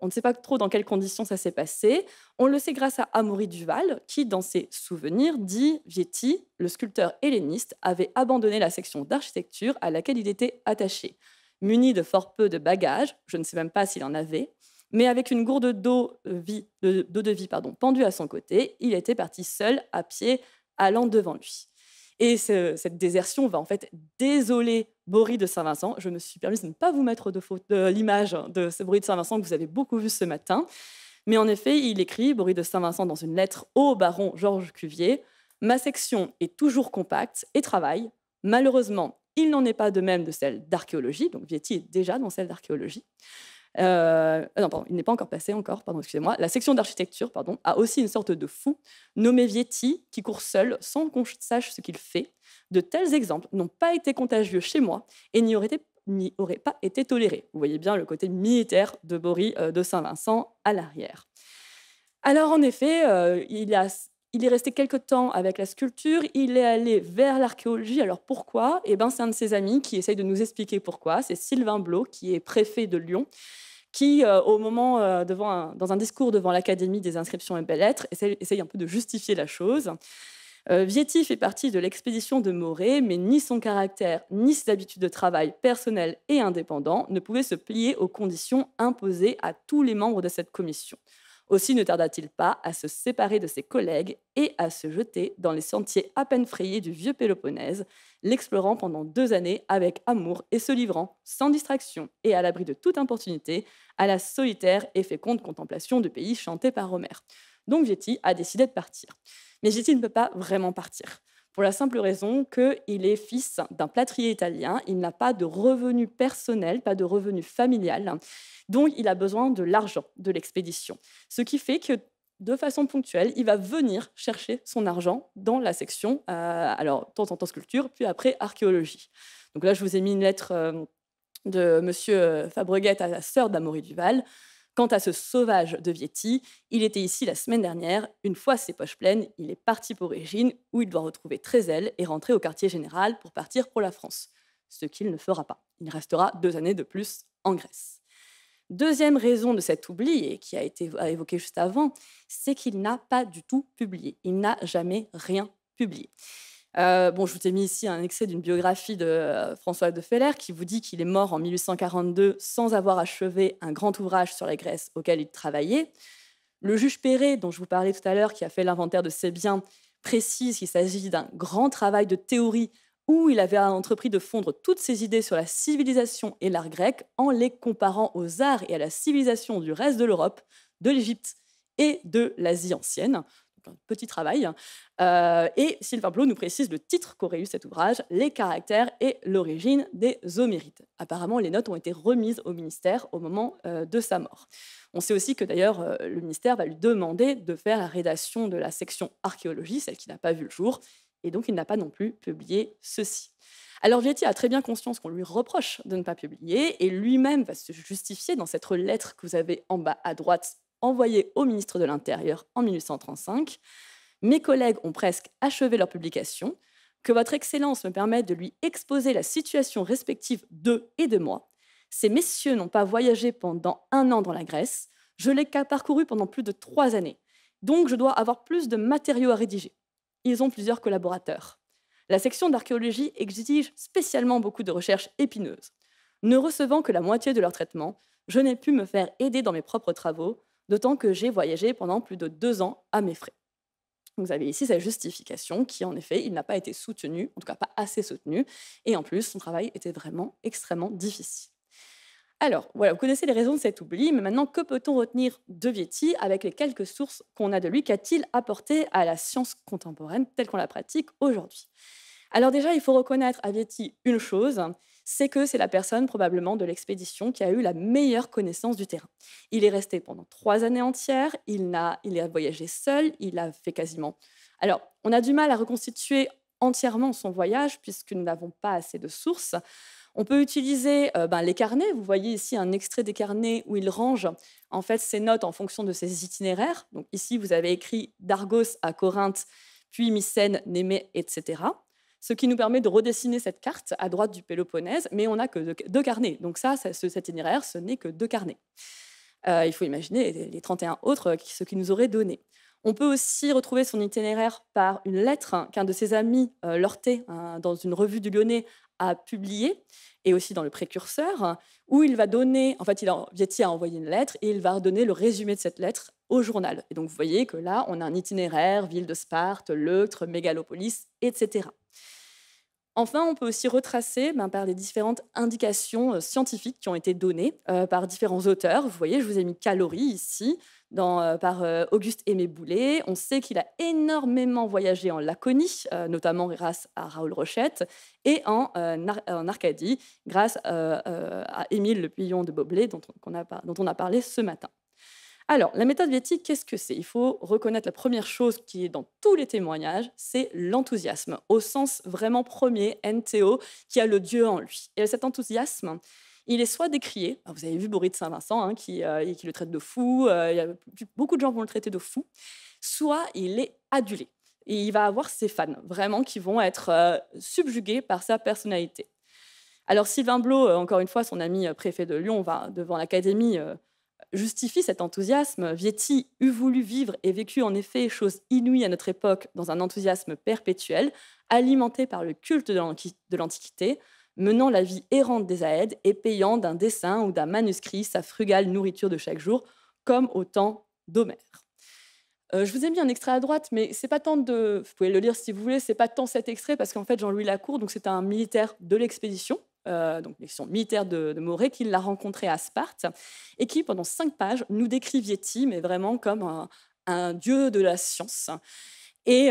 S4: On ne sait pas trop dans quelles conditions ça s'est passé. On le sait grâce à Amaury Duval, qui, dans ses souvenirs, dit Vietti, le sculpteur helléniste, avait abandonné la section d'architecture à laquelle il était attaché. Muni de fort peu de bagages, je ne sais même pas s'il en avait, mais avec une gourde d'eau de vie pendue à son côté, il était parti seul, à pied, allant devant lui. Et cette désertion va en fait désoler Bory de Saint-Vincent. Je me suis permis de ne pas vous mettre de l'image de ce Bory de Saint-Vincent que vous avez beaucoup vu ce matin. Mais en effet, il écrit, Bory de Saint-Vincent, dans une lettre au baron Georges Cuvier, « Ma section est toujours compacte et travaille. Malheureusement, il n'en est pas de même de celle d'archéologie. » Donc Vietti est déjà dans celle d'archéologie. Non, pardon, il n'est pas encore passé excusez-moi. La section d'architecture, a aussi une sorte de fou nommé Vietti qui court seul sans qu'on sache ce qu'il fait. De tels exemples n'ont pas été contagieux chez moi et n'y auraient n'y aurait pas été toléré. Vous voyez bien le côté militaire de Bory de Saint-Vincent à l'arrière. Alors en effet, il est resté quelque temps avec la sculpture, il est allé vers l'archéologie. Alors pourquoi? Eh ben, c'est un de ses amis qui essaye de nous expliquer pourquoi. C'est Sylvain Blot, qui est préfet de Lyon, qui, au moment, dans un discours devant l'Académie des inscriptions et belles-lettres, essaye un peu de justifier la chose. Vietti fait partie de l'expédition de Morée, mais ni son caractère, ni ses habitudes de travail personnelles et indépendants ne pouvaient se plier aux conditions imposées à tous les membres de cette commission. Aussi ne tarda-t-il pas à se séparer de ses collègues et à se jeter dans les sentiers à peine frayés du vieux Péloponnèse, l'explorant pendant 2 années avec amour et se livrant, sans distraction et à l'abri de toute importunité, à la solitaire et féconde contemplation du pays chanté par Homère. Donc Vietti a décidé de partir. Mais Vietti ne peut pas vraiment partir, pour la simple raison qu'il est fils d'un plâtrier italien, il n'a pas de revenu personnel, pas de revenu familial, donc il a besoin de l'argent de l'expédition. Ce qui fait que, de façon ponctuelle, il va venir chercher son argent dans la section, alors de temps en temps sculpture, puis après archéologie. Donc là, je vous ai mis une lettre de M. Fabreguette à la sœur d'Amaury Duval. Quant à ce sauvage de Vietti, il était ici la semaine dernière. Une fois ses poches pleines, il est parti pour Régine, où il doit retrouver Trézel et rentrer au quartier général pour partir pour la France. Ce qu'il ne fera pas. Il restera 2 années de plus en Grèce. Deuxième raison de cet oubli, et qui a été évoquée juste avant, c'est qu'il n'a pas du tout publié. Il n'a jamais rien publié. Je vous ai mis ici un extrait d'une biographie de François de Feller qui vous dit qu'il est mort en 1842 sans avoir achevé un grand ouvrage sur la Grèce auquel il travaillait. Le juge Perret, dont je vous parlais tout à l'heure, qui a fait l'inventaire de ses biens, précise qu'il s'agit d'un grand travail de théorie où il avait entrepris de fondre toutes ses idées sur la civilisation et l'art grec en les comparant aux arts et à la civilisation du reste de l'Europe, de l'Égypte et de l'Asie ancienne. Un petit travail. Et Sylvain Blot nous précise le titre qu'aurait eu cet ouvrage, Les caractères et l'origine des homérites. Apparemment, les notes ont été remises au ministère au moment de sa mort. On sait aussi que d'ailleurs, le ministère va lui demander de faire la rédaction de la section archéologie, celle qui n'a pas vu le jour, et donc il n'a pas non plus publié ceci. Alors Vietti a très bien conscience qu'on lui reproche de ne pas publier, et lui-même va se justifier dans cette lettre que vous avez en bas à droite, envoyé au ministre de l'Intérieur en 1835. Mes collègues ont presque achevé leur publication. Que votre Excellence me permette de lui exposer la situation respective d'eux et de moi. Ces messieurs n'ont pas voyagé pendant 1 an dans la Grèce. Je l'ai parcouru pendant plus de 3 années. Donc, je dois avoir plus de matériaux à rédiger. Ils ont plusieurs collaborateurs. La section d'archéologie exige spécialement beaucoup de recherches épineuses. Ne recevant que la moitié de leur traitement, je n'ai pu me faire aider dans mes propres travaux, d'autant que j'ai voyagé pendant plus de 2 ans à mes frais. Vous avez ici sa justification qui, en effet, il n'a pas été soutenu, en tout cas pas assez soutenu, et en plus, son travail était vraiment extrêmement difficile. Alors, voilà, vous connaissez les raisons de cet oubli, mais maintenant, que peut-on retenir de Vietti avec les quelques sources qu'on a de lui? Qu'a-t-il apporté à la science contemporaine telle qu'on la pratique aujourd'hui? Alors déjà, il faut reconnaître à Vietti une chose, c'est que c'est la personne probablement de l'expédition qui a eu la meilleure connaissance du terrain. Il est resté pendant 3 années entières, il a voyagé seul, il a fait quasiment... Alors, on a du mal à reconstituer entièrement son voyage puisque nous n'avons pas assez de sources. On peut utiliser les carnets. Vous voyez ici un extrait des carnets où il range en fait ses notes en fonction de ses itinéraires. Donc ici, vous avez écrit d'Argos à Corinthe, puis Mycène, Némée, etc. Ce qui nous permet de redessiner cette carte à droite du Péloponnèse, mais on n'a que 2 carnets. Donc cet itinéraire, ce n'est que 2 carnets. Il faut imaginer les 31 autres, ce qu'ils nous auraient donné. On peut aussi retrouver son itinéraire par une lettre qu'un de ses amis, Lortet, dans une revue du Lyonnais, a publiée, et aussi dans le Précurseur, où il va donner, en fait, Vietti a envoyé une lettre, et il va donner le résumé de cette lettre au journal. Et donc, vous voyez que là, on a un itinéraire, ville de Sparte, Leuctre, Mégalopolis, etc. Enfin, on peut aussi retracer par les différentes indications scientifiques qui ont été données par différents auteurs. Vous voyez, je vous ai mis Caloris ici, par Auguste-Aimé Boulet. On sait qu'il a énormément voyagé en Laconie, notamment grâce à Raoul Rochette, et en Arcadie, grâce à Émile Le Puyon de Boblet, dont on a parlé ce matin. Alors, la méthode Vietti, qu'est-ce que c'est? Il faut reconnaître la première chose qui est dans tous les témoignages, c'est l'enthousiasme, au sens vraiment premier, NTO, qui a le Dieu en lui. Et cet enthousiasme, il est soit décrié, vous avez vu Boris de Saint-Vincent qui le traite de fou, beaucoup de gens vont le traiter de fou, soit il est adulé. Et il va avoir ses fans, vraiment, qui vont être subjugués par sa personnalité. Alors Sylvain Blot, encore une fois, son ami préfet de Lyon, va devant l'Académie justifie cet enthousiasme. Vietti eût voulu vivre et vécu en effet chose inouïe à notre époque dans un enthousiasme perpétuel, alimenté par le culte de l'Antiquité, menant la vie errante des Aèdes et payant d'un dessin ou d'un manuscrit sa frugale nourriture de chaque jour, comme au temps d'Homère. Je vous ai mis un extrait à droite, mais c'est pas tant de... Vous pouvez le lire si vous voulez, c'est pas tant cet extrait, parce qu'en fait, Jean-Louis Lacour, donc c'est un militaire de l'expédition, donc l'expédition militaire de Morée, qui l'a rencontré à Sparte, et qui, pendant 5 pages, nous décrit Vietti, mais vraiment comme un dieu de la science, et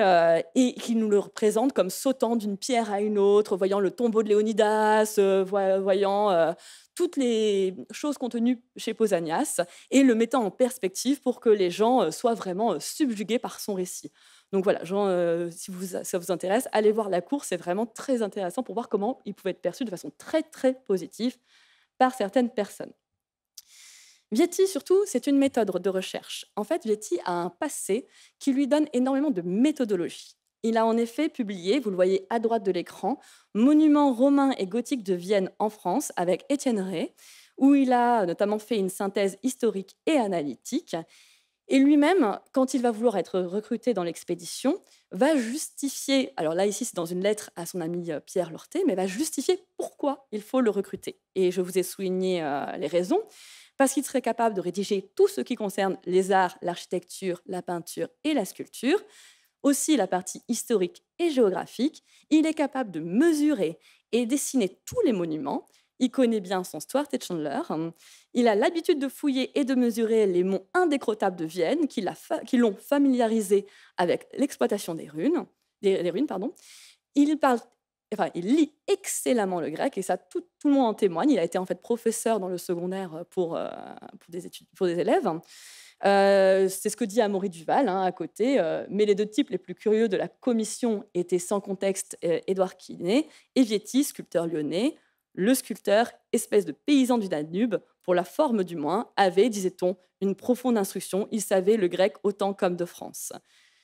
S4: qui nous le représente comme sautant d'une pierre à une autre, voyant le tombeau de Léonidas, voyant toutes les choses contenues chez Pausanias, et le mettant en perspective pour que les gens soient vraiment subjugués par son récit. Donc voilà, si ça vous intéresse, allez voir Lacour, c'est vraiment très intéressant pour voir comment il pouvait être perçu de façon très, très positive par certaines personnes. Vietti, surtout, c'est une méthode de recherche. En fait, Vietti a un passé qui lui donne énormément de méthodologie. Il a en effet publié, vous le voyez à droite de l'écran, Monuments romains et gothiques de Vienne en France avec Étienne Rey, où il a notamment fait une synthèse historique et analytique. Et lui-même, quand il va vouloir être recruté dans l'expédition, va justifier, alors là ici c'est dans une lettre à son ami Pierre Lortet, mais va justifier pourquoi il faut le recruter. Et je vous ai souligné les raisons. Parce qu'il serait capable de rédiger tout ce qui concerne les arts, l'architecture, la peinture et la sculpture, aussi la partie historique et géographique. Il est capable de mesurer et dessiner tous les monuments. Il connaît bien son Stuart et Chandler. Il a l'habitude de fouiller et de mesurer les monts indécrottables de Vienne, qui l'ont familiarisé avec l'exploitation des ruines. Il lit excellemment le grec, et ça, tout le monde en témoigne. Il a été en fait professeur dans le secondaire pour des élèves. C'est ce que dit Amaury Duval à côté. Mais les 2 types les plus curieux de la commission étaient sans contexte Édouard Quinet et Vietti, sculpteur lyonnais. Le sculpteur, espèce de paysan du Danube, pour la forme du moins, avait, disait-on, une profonde instruction. Il savait le grec autant comme de France.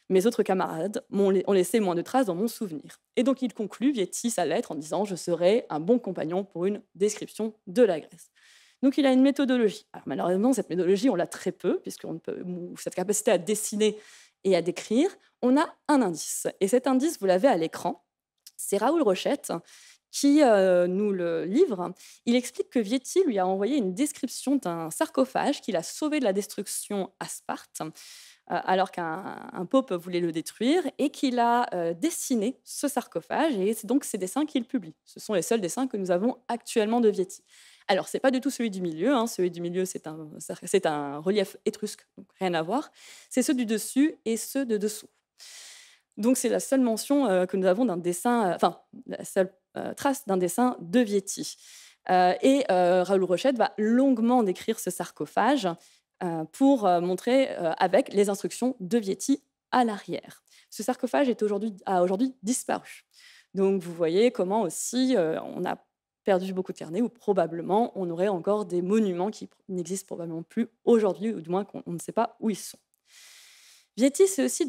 S4: Mes autres camarades ont laissé moins de traces dans mon souvenir. Et donc il conclut, Vietti, sa lettre en disant « Je serai un bon compagnon pour une description de la Grèce ». Donc il a une méthodologie. Alors malheureusement, cette méthodologie, on l'a très peu, cette capacité à dessiner et à décrire, on a un indice. Et cet indice, vous l'avez à l'écran, c'est Raoul Rochette qui nous le livre. Il explique que Vietti lui a envoyé une description d'un sarcophage qu'il a sauvé de la destruction à Sparte, alors qu'un pope voulait le détruire, et qu'il a dessiné ce sarcophage, et c'est donc ces dessins qu'il publie. Ce sont les seuls dessins que nous avons actuellement de Vietti. Alors, ce n'est pas du tout celui du milieu, celui du milieu, c'est un relief étrusque, donc rien à voir. C'est ceux du dessus et ceux de dessous. Donc, c'est la seule mention que nous avons d'un dessin, la seule trace d'un dessin de Vietti. Raoul Rochette va longuement décrire ce sarcophage, pour montrer avec les instructions de Vietti à l'arrière. Ce sarcophage a aujourd'hui disparu. Donc vous voyez comment aussi on a perdu beaucoup de carnets, ou probablement on aurait encore des monuments qui n'existent probablement plus aujourd'hui, ou du moins qu'on ne sait pas où ils sont. Vietti, c'est aussi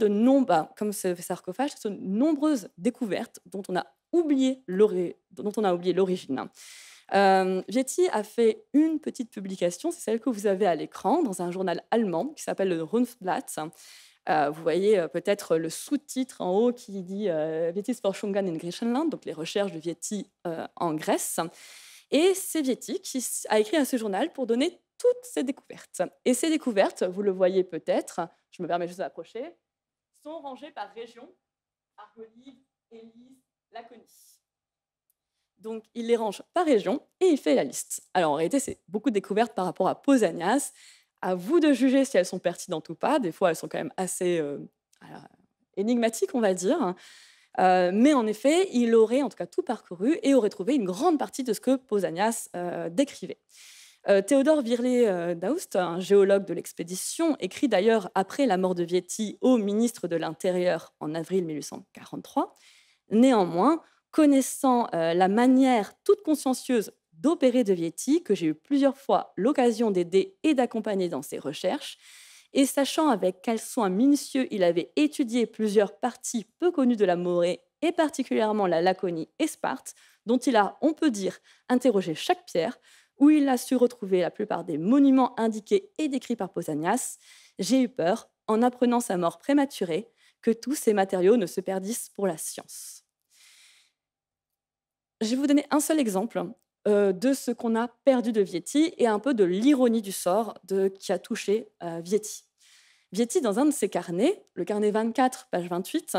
S4: comme ce sarcophage, ce sont de nombreuses découvertes dont on a oublié l'origine. Vietti a fait une petite publication, c'est celle que vous avez à l'écran, dans un journal allemand qui s'appelle le Rundblatt. Vous voyez peut-être le sous-titre en haut qui dit Viettis Forschungen in Griechenland, donc les recherches de Vietti en Grèce. Et c'est Vietti qui a écrit à ce journal pour donner toutes ces découvertes. Et ces découvertes, vous le voyez peut-être, je me permets juste d'approcher, sont rangées par région: Argolide, Élise, Laconie. Donc, il les range par région et il fait la liste. Alors, en réalité, c'est beaucoup de découvertes par rapport à Pausanias. À vous de juger si elles sont pertinentes ou pas. Des fois, elles sont quand même assez énigmatiques, on va dire. Mais en effet, il aurait en tout cas tout parcouru et aurait trouvé une grande partie de ce que Pausanias décrivait. Théodore Virlet-Daoust, un géologue de l'expédition, écrit d'ailleurs après la mort de Vietti au ministre de l'Intérieur en avril 1843. Néanmoins, connaissant la manière toute consciencieuse d'opérer de Vietti, que j'ai eu plusieurs fois l'occasion d'aider et d'accompagner dans ses recherches, et sachant avec quel soin minutieux il avait étudié plusieurs parties peu connues de la Morée, et particulièrement la Laconie et Sparte, dont il a, on peut dire, interrogé chaque pierre, où il a su retrouver la plupart des monuments indiqués et décrits par Pausanias, j'ai eu peur, en apprenant sa mort prématurée, que tous ces matériaux ne se perdissent pour la science. Je vais vous donner un seul exemple de ce qu'on a perdu de Vietti et un peu de l'ironie du sort qui a touché Vietti. Vietti, dans un de ses carnets, le carnet 24, page 28,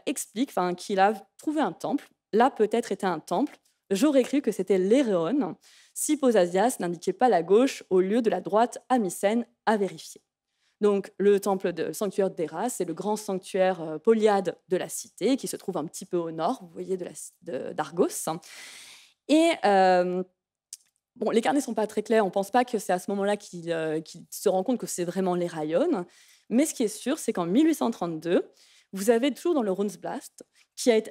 S4: explique qu'il a trouvé un temple. Là, peut-être était un temple. J'aurais cru que c'était l'Héréon, si Pausanias n'indiquait pas la gauche au lieu de la droite à Mycène, à vérifier. Donc, le temple de sanctuaire d'Héra, c'est le grand sanctuaire polyade de la cité, qui se trouve un petit peu au nord, vous voyez, d'Argos. Et bon, les carnets ne sont pas très clairs, on ne pense pas que c'est à ce moment-là qu'il se rend compte que c'est vraiment l'Héraïon. Mais ce qui est sûr, c'est qu'en 1832, vous avez toujours dans le Runsblast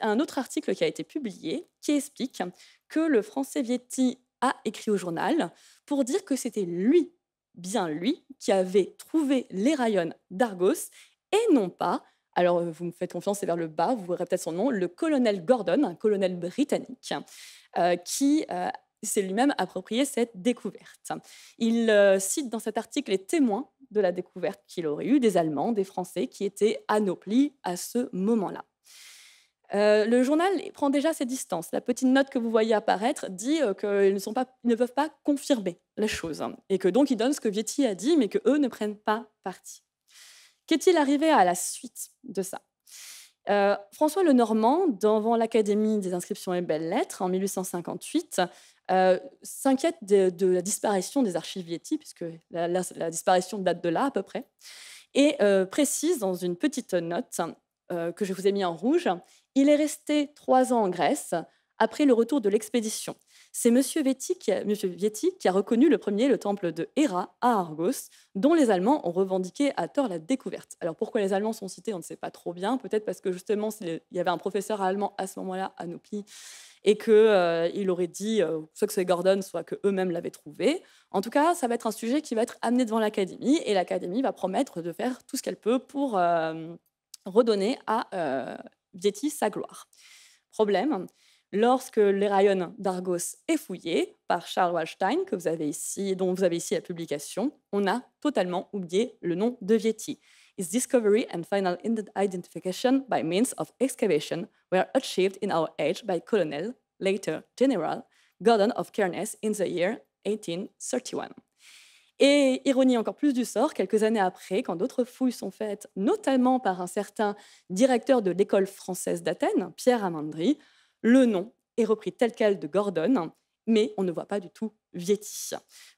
S4: un autre article qui a été publié qui explique que le français Vietti a écrit au journal pour dire que c'était lui, bien lui, qui avait trouvé l'Héraïon d'Argos et non pas, alors vous me faites confiance, c'est vers le bas, vous verrez peut-être son nom, le colonel Gordon, un colonel britannique, qui s'est lui-même approprié cette découverte. Il cite dans cet article les témoins de la découverte qu'il aurait eue, des Allemands, des Français, qui étaient à Nauplie à ce moment-là. Le journal prend déjà ses distances. La petite note que vous voyez apparaître dit qu'ils ne peuvent pas confirmer la chose, et que donc ils donnent ce que Vietti a dit, mais qu'eux ne prennent pas parti. Qu'est-il arrivé à la suite de ça ? François Lenormand, devant l'Académie des inscriptions et belles-lettres en 1858, s'inquiète de la disparition des archives Vietti, puisque la disparition date de là à peu près, et précise dans une petite note que je vous ai mis en rouge, il est resté 3 ans en Grèce après le retour de l'expédition. C'est M. Vietti qui a reconnu le temple de Héra à Argos, dont les Allemands ont revendiqué à tort la découverte. Alors pourquoi les Allemands sont cités, on ne sait pas trop bien, peut-être parce que justement il y avait un professeur allemand à ce moment-là à Nauplie et qu'il aurait dit soit que c'est Gordon, soit qu'eux-mêmes l'avaient trouvé. En tout cas, ça va être un sujet qui va être amené devant l'Académie, et l'Académie va promettre de faire tout ce qu'elle peut pour redonner à Vietti sa gloire. Problème, lorsque l'Héraïon d'Argos est fouillé par Charles Wallstein, dont vous avez ici la publication, on a totalement oublié le nom de Vietti. His discovery and final identification by means of excavation were achieved in our age by Colonel, later General, Gordon of Cairns in the year 1831. Et ironie encore plus du sort, quelques années après, quand d'autres fouilles sont faites, notamment par un certain directeur de l'école française d'Athènes, Pierre Amandri, le nom est repris tel quel de Gordon, mais on ne voit pas du tout Vietti. Vous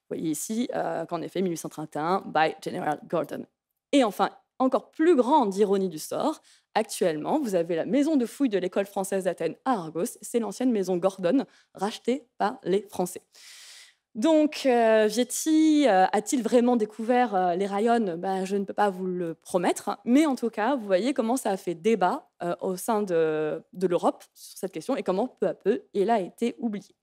S4: voyez ici qu'en effet, 1831, by General Gordon. Et enfin, encore plus grande ironie du sort, actuellement, vous avez la maison de fouilles de l'école française d'Athènes à Argos, c'est l'ancienne maison Gordon, rachetée par les Français. Donc, Vietti a-t-il vraiment découvert l'Héraïon ? Je ne peux pas vous le promettre, mais en tout cas, vous voyez comment ça a fait débat au sein de l'Europe sur cette question et comment, peu à peu, il a été oublié.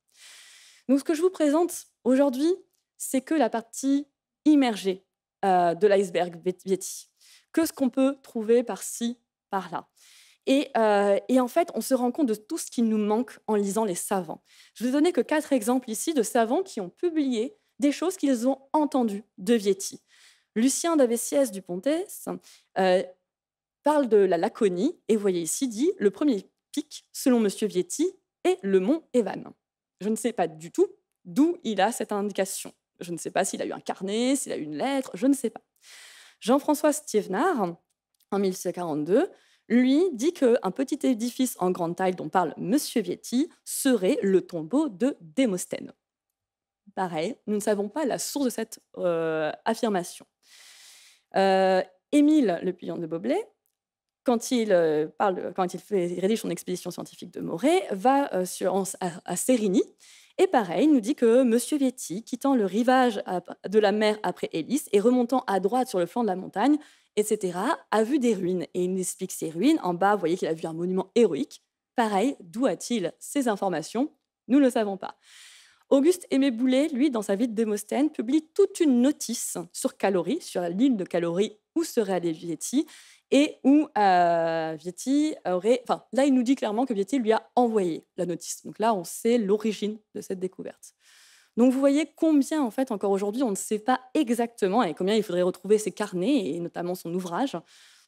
S4: Donc, ce que je vous présente aujourd'hui, c'est que la partie immergée de l'iceberg Vietti, que ce qu'on peut trouver par-ci, par-là. Et en fait, on se rend compte de tout ce qui nous manque en lisant les savants. Je vais vous donner que 4 exemples ici de savants qui ont publié des choses qu'ils ont entendues de Vietti. Lucien d'Avessiès du Pontés parle de la Laconie, et vous voyez ici dit le premier pic, selon M. Vietti, est le mont Évan. Je ne sais pas du tout d'où il a cette indication. Je ne sais pas s'il a eu un carnet, s'il a eu une lettre, je ne sais pas. Jean-François Sthievenard, en 1842, lui dit qu'un petit édifice en grande taille dont parle M. Vietti serait le tombeau de Démosthène. Pareil, nous ne savons pas la source de cette affirmation. Émile Le Puyan de Boblet quand il rédige son expédition scientifique de Morée, va à Sérigny. Et pareil, il nous dit que Monsieur Vietti, quittant le rivage de la mer après Hélice et remontant à droite sur le flanc de la montagne, etc., a vu des ruines. Et il nous explique ces ruines. En bas, vous voyez qu'il a vu un monument héroïque. Pareil, d'où a-t-il ces informations? Nous ne le savons pas. Auguste Aimé Boulet, lui, dans sa vie de Démosthène, publie toute une notice sur Caloris, sur l'île de Caloris où serait allé Vietti, et où Vietti aurait... Enfin, là, il nous dit clairement que Vietti lui a envoyé la notice. Donc là, on sait l'origine de cette découverte. Donc vous voyez combien, en fait, encore aujourd'hui, on ne sait pas exactement et combien il faudrait retrouver ses carnets, et notamment son ouvrage,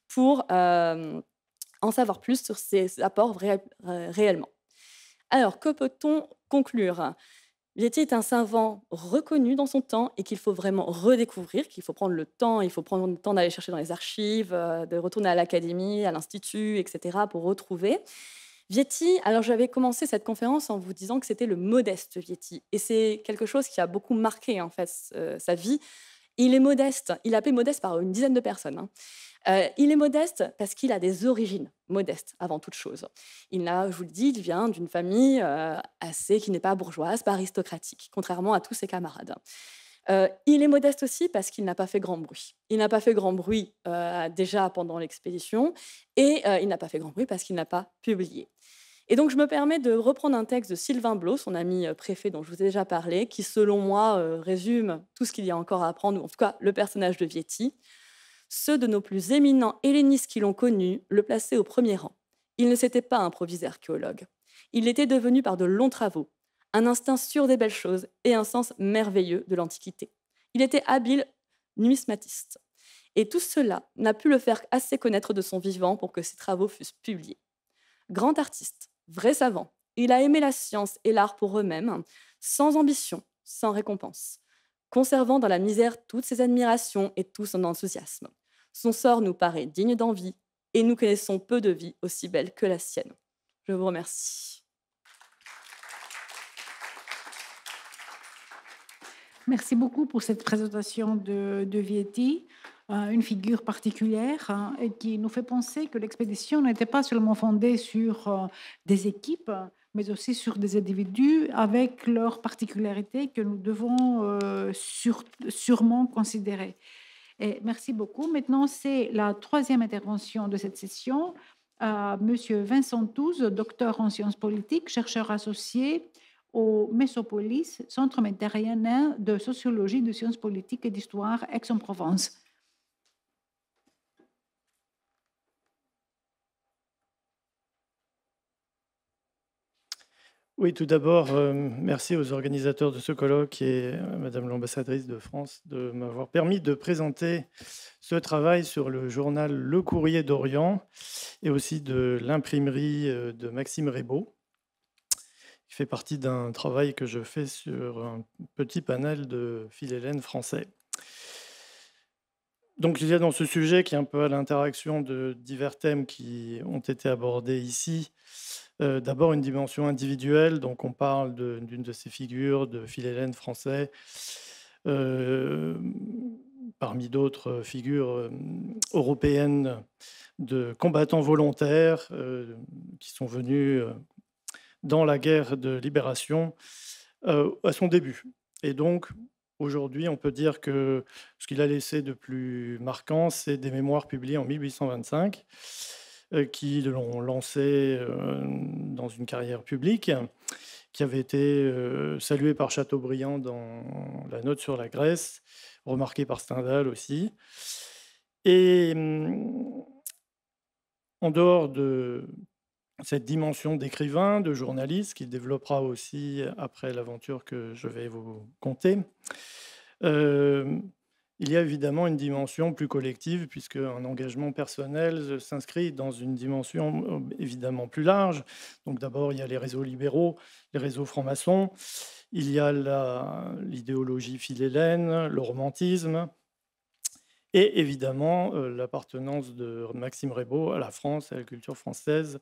S4: pour en savoir plus sur ses apports réellement. Alors, que peut-on conclure? Vietti est un savant reconnu dans son temps et qu'il faut vraiment redécouvrir, qu'il faut prendre le temps, il faut prendre le temps d'aller chercher dans les archives, de retourner à l'académie, à l'institut, etc. pour retrouver. Vietti, alors j'avais commencé cette conférence en vous disant que c'était le modeste Vietti. Et c'est quelque chose qui a beaucoup marqué en fait sa vie. Il est modeste, il est appelé modeste par une dizaine de personnes. Hein. Il est modeste parce qu'il a des origines modestes avant toute chose. Je vous le dis, il vient d'une famille qui n'est pas bourgeoise, pas aristocratique, contrairement à tous ses camarades. Il est modeste aussi parce qu'il n'a pas fait grand bruit. Il n'a pas fait grand bruit déjà pendant l'expédition et il n'a pas fait grand bruit parce qu'il n'a pas publié. Et donc, je me permets de reprendre un texte de Sylvain Blot, son ami préfet dont je vous ai déjà parlé, qui, selon moi, résume tout ce qu'il y a encore à apprendre, ou en tout cas le personnage de Vietti. Ceux de nos plus éminents hellénistes qui l'ont connu le plaçaient au premier rang. Il ne s'était pas improvisé archéologue. Il était devenu par de longs travaux, un instinct sûr des belles choses et un sens merveilleux de l'Antiquité. Il était habile numismatiste. Et tout cela n'a pu le faire assez connaître de son vivant pour que ses travaux fussent publiés. Grand artiste, vrai savant, il a aimé la science et l'art pour eux-mêmes, sans ambition, sans récompense, conservant dans la misère toutes ses admirations et tout son enthousiasme. Son sort nous paraît digne d'envie et nous connaissons peu de vie aussi belle que la sienne. Je vous remercie.
S1: Merci beaucoup pour cette présentation de Vietti, une figure particulière et qui nous fait penser que l'expédition n'était pas seulement fondée sur des équipes, mais aussi sur des individus avec leurs particularités que nous devons sûrement considérer. Et merci beaucoup. Maintenant, c'est la troisième intervention de cette session. Monsieur Vincent Touze, docteur en sciences politiques, chercheur associé au Mésopolis, Centre méditerranéen de sociologie, de sciences politiques et d'histoire, Aix-en-Provence.
S5: Oui, tout d'abord, merci aux organisateurs de ce colloque et à Madame l'ambassadrice de France de m'avoir permis de présenter ce travail sur le journal Le Courrier d'Orient et aussi de l'imprimerie de Maxime Rebaud, qui fait partie d'un travail que je fais sur un petit panel de philhellènes français. Donc, il y a dans ce sujet qui est un peu à l'interaction de divers thèmes qui ont été abordés ici, d'abord une dimension individuelle, donc on parle d'une de ces figures de philhellènes français, parmi d'autres figures européennes de combattants volontaires qui sont venus dans la guerre de libération à son début. Et donc, aujourd'hui, on peut dire que ce qu'il a laissé de plus marquant, c'est des mémoires publiées en 1825 qui l'ont lancé dans une carrière publique, qui avait été saluée par Chateaubriand dans la note sur la Grèce, remarquée par Stendhal aussi. Et en dehors de cette dimension d'écrivain, de journaliste, qu'il développera aussi après l'aventure que je vais vous conter, il y a évidemment une dimension plus collective, puisque un engagement personnel s'inscrit dans une dimension évidemment plus large. Donc d'abord, il y a les réseaux libéraux, les réseaux francs-maçons, il y a l'idéologie philhellène, le romantisme, et évidemment l'appartenance de Maxime Rebaud à la France, à la culture française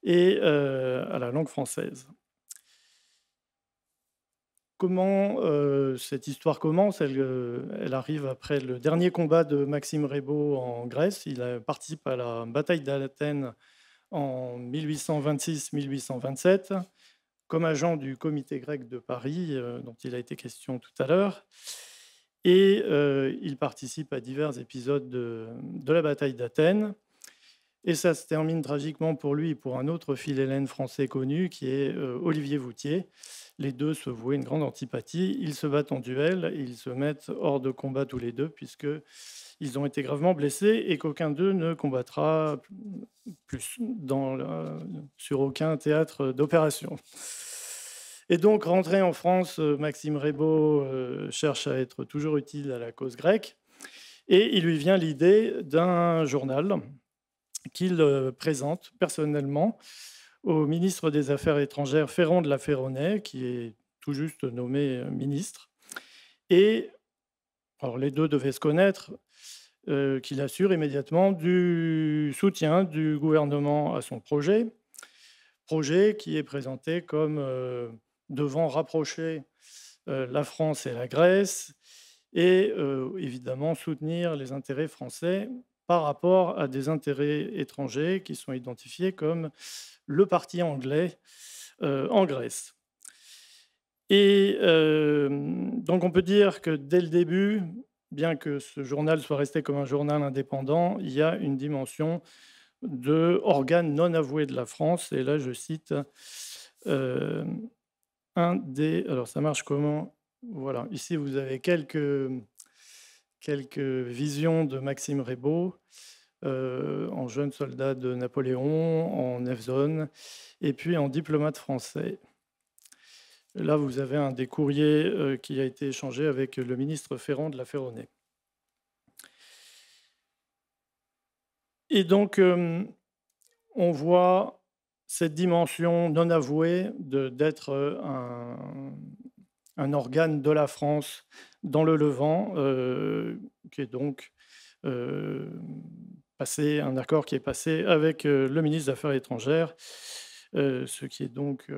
S5: et à la langue française. Comment cette histoire commence? Elle arrive après le dernier combat de Maxime Raybaud en Grèce. Il participe à la bataille d'Athènes en 1826-1827 comme agent du comité grec de Paris, dont il a été question tout à l'heure. Et il participe à divers épisodes de la bataille d'Athènes. Et ça se termine tragiquement pour lui et pour un autre philhellène français connu qui est Olivier Voutier. Les deux se vouaient une grande antipathie. Ils se battent en duel et ils se mettent hors de combat tous les deux puisqu'ils ont été gravement blessés et qu'aucun d'eux ne combattra plus sur aucun théâtre d'opération. Et donc, rentré en France, Maxime Raybaud cherche à être toujours utile à la cause grecque et il lui vient l'idée d'un journal qu'il présente personnellement au ministre des Affaires étrangères Ferrand de la Ferronnays, qui est tout juste nommé ministre. Et alors les deux devaient se connaître, qu'il assure immédiatement du soutien du gouvernement à son projet qui est présenté comme devant rapprocher la France et la Grèce et évidemment soutenir les intérêts français par rapport à des intérêts étrangers qui sont identifiés comme le parti anglais en Grèce. Et donc on peut dire que dès le début, bien que ce journal soit resté comme un journal indépendant, il y a une dimension de organe non avoué de la France. Et là, je cite un des... Alors ça marche comment? Voilà, ici vous avez quelques visions de Maxime Raybaud en jeune soldat de Napoléon, en Evzone, et puis en diplomate français. Là, vous avez un des courriers qui a été échangé avec le ministre Ferrand de la Ferronnays. Et donc, on voit cette dimension non avouée d'être un organe de la France dans le Levant, qui est donc un accord qui est passé avec le ministre des Affaires étrangères, ce qui est donc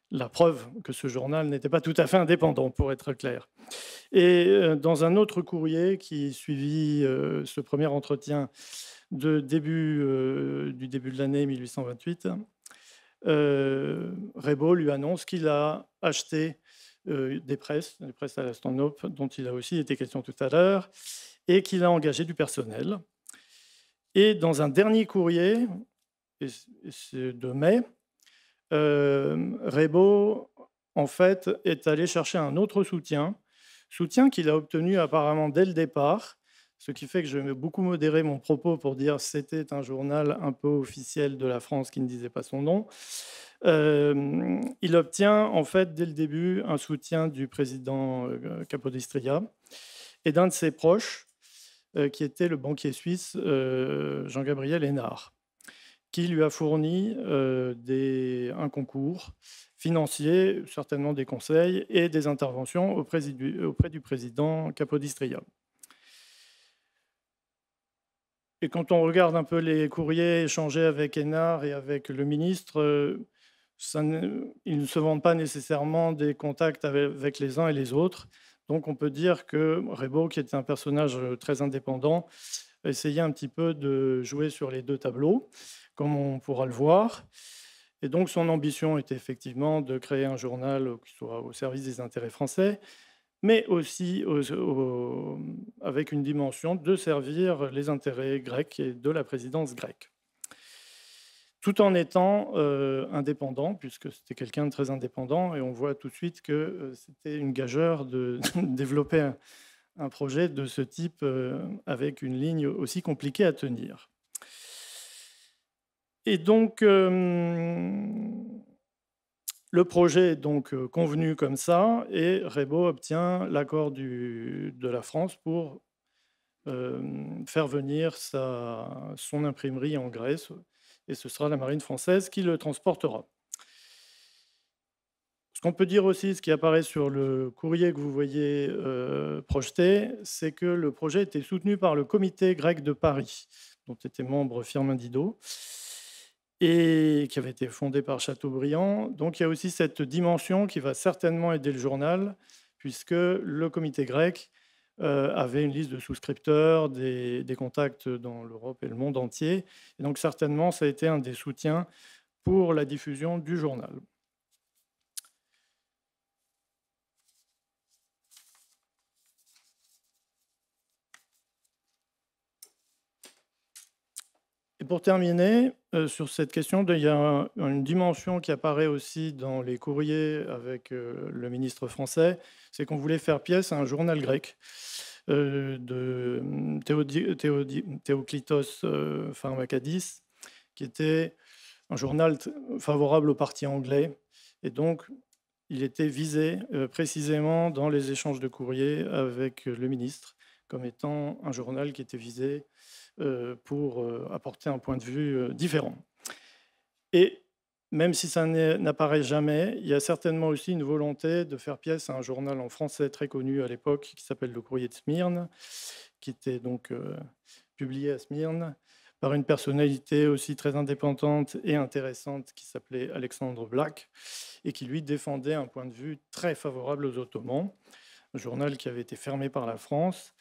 S5: la preuve que ce journal n'était pas tout à fait indépendant, pour être clair. Et dans un autre courrier qui suivit ce premier entretien du début de l'année 1828, Raybaud lui annonce qu'il a acheté des presses à la Stanhope, dont il a aussi été question tout à l'heure, et qu'il a engagé du personnel. Et dans un dernier courrier, et c'est de mai, Raybaud, en fait, est allé chercher un autre soutien qu'il a obtenu apparemment dès le départ, ce qui fait que je vais beaucoup modérer mon propos pour dire que c'était un journal un peu officiel de la France qui ne disait pas son nom. Il obtient en fait dès le début un soutien du président Capodistria et d'un de ses proches, qui était le banquier suisse Jean-Gabriel Hénard, qui lui a fourni un concours financier, certainement des conseils et des interventions auprès du président Capodistria. Et quand on regarde un peu les courriers échangés avec Hénard et avec le ministre, ils ne se vendent pas nécessairement des contacts avec les uns et les autres. Donc on peut dire que Raybaud, qui était un personnage très indépendant, essayait un petit peu de jouer sur les deux tableaux, comme on pourra le voir. Et donc son ambition était effectivement de créer un journal qui soit au service des intérêts français, mais aussi avec une dimension de servir les intérêts grecs et de la présidence grecque. Tout en étant indépendant, puisque c'était quelqu'un de très indépendant, et on voit tout de suite que c'était une gageure de développer un projet de ce type avec une ligne aussi compliquée à tenir. Et donc, le projet est donc convenu comme ça, et Raybaud obtient l'accord de la France pour faire venir son imprimerie en Grèce, et ce sera la marine française qui le transportera. Ce qu'on peut dire aussi, ce qui apparaît sur le courrier que vous voyez projeté, c'est que le projet était soutenu par le comité grec de Paris, dont était membre Firmin Didot, et qui avait été fondé par Chateaubriand. Donc il y a aussi cette dimension qui va certainement aider le journal, puisque le comité grec avait une liste de souscripteurs, des contacts dans l'Europe et le monde entier. Et donc certainement, ça a été un des soutiens pour la diffusion du journal. Et pour terminer, sur cette question, il y a une dimension qui apparaît aussi dans les courriers avec le ministre français, c'est qu'on voulait faire pièce à un journal grec de Théoclitos Pharmakadis, qui était un journal favorable au parti anglais. Et donc, il était visé précisément dans les échanges de courriers avec le ministre comme étant un journal qui était visé pour apporter un point de vue différent. Et même si ça n'apparaît jamais, il y a certainement aussi une volonté de faire pièce à un journal en français très connu à l'époque qui s'appelle Le Courrier de Smyrne, qui était donc publié à Smyrne par une personnalité aussi très indépendante et intéressante qui s'appelait Alexandre Black et qui lui défendait un point de vue très favorable aux Ottomans, un journal qui avait été fermé par la France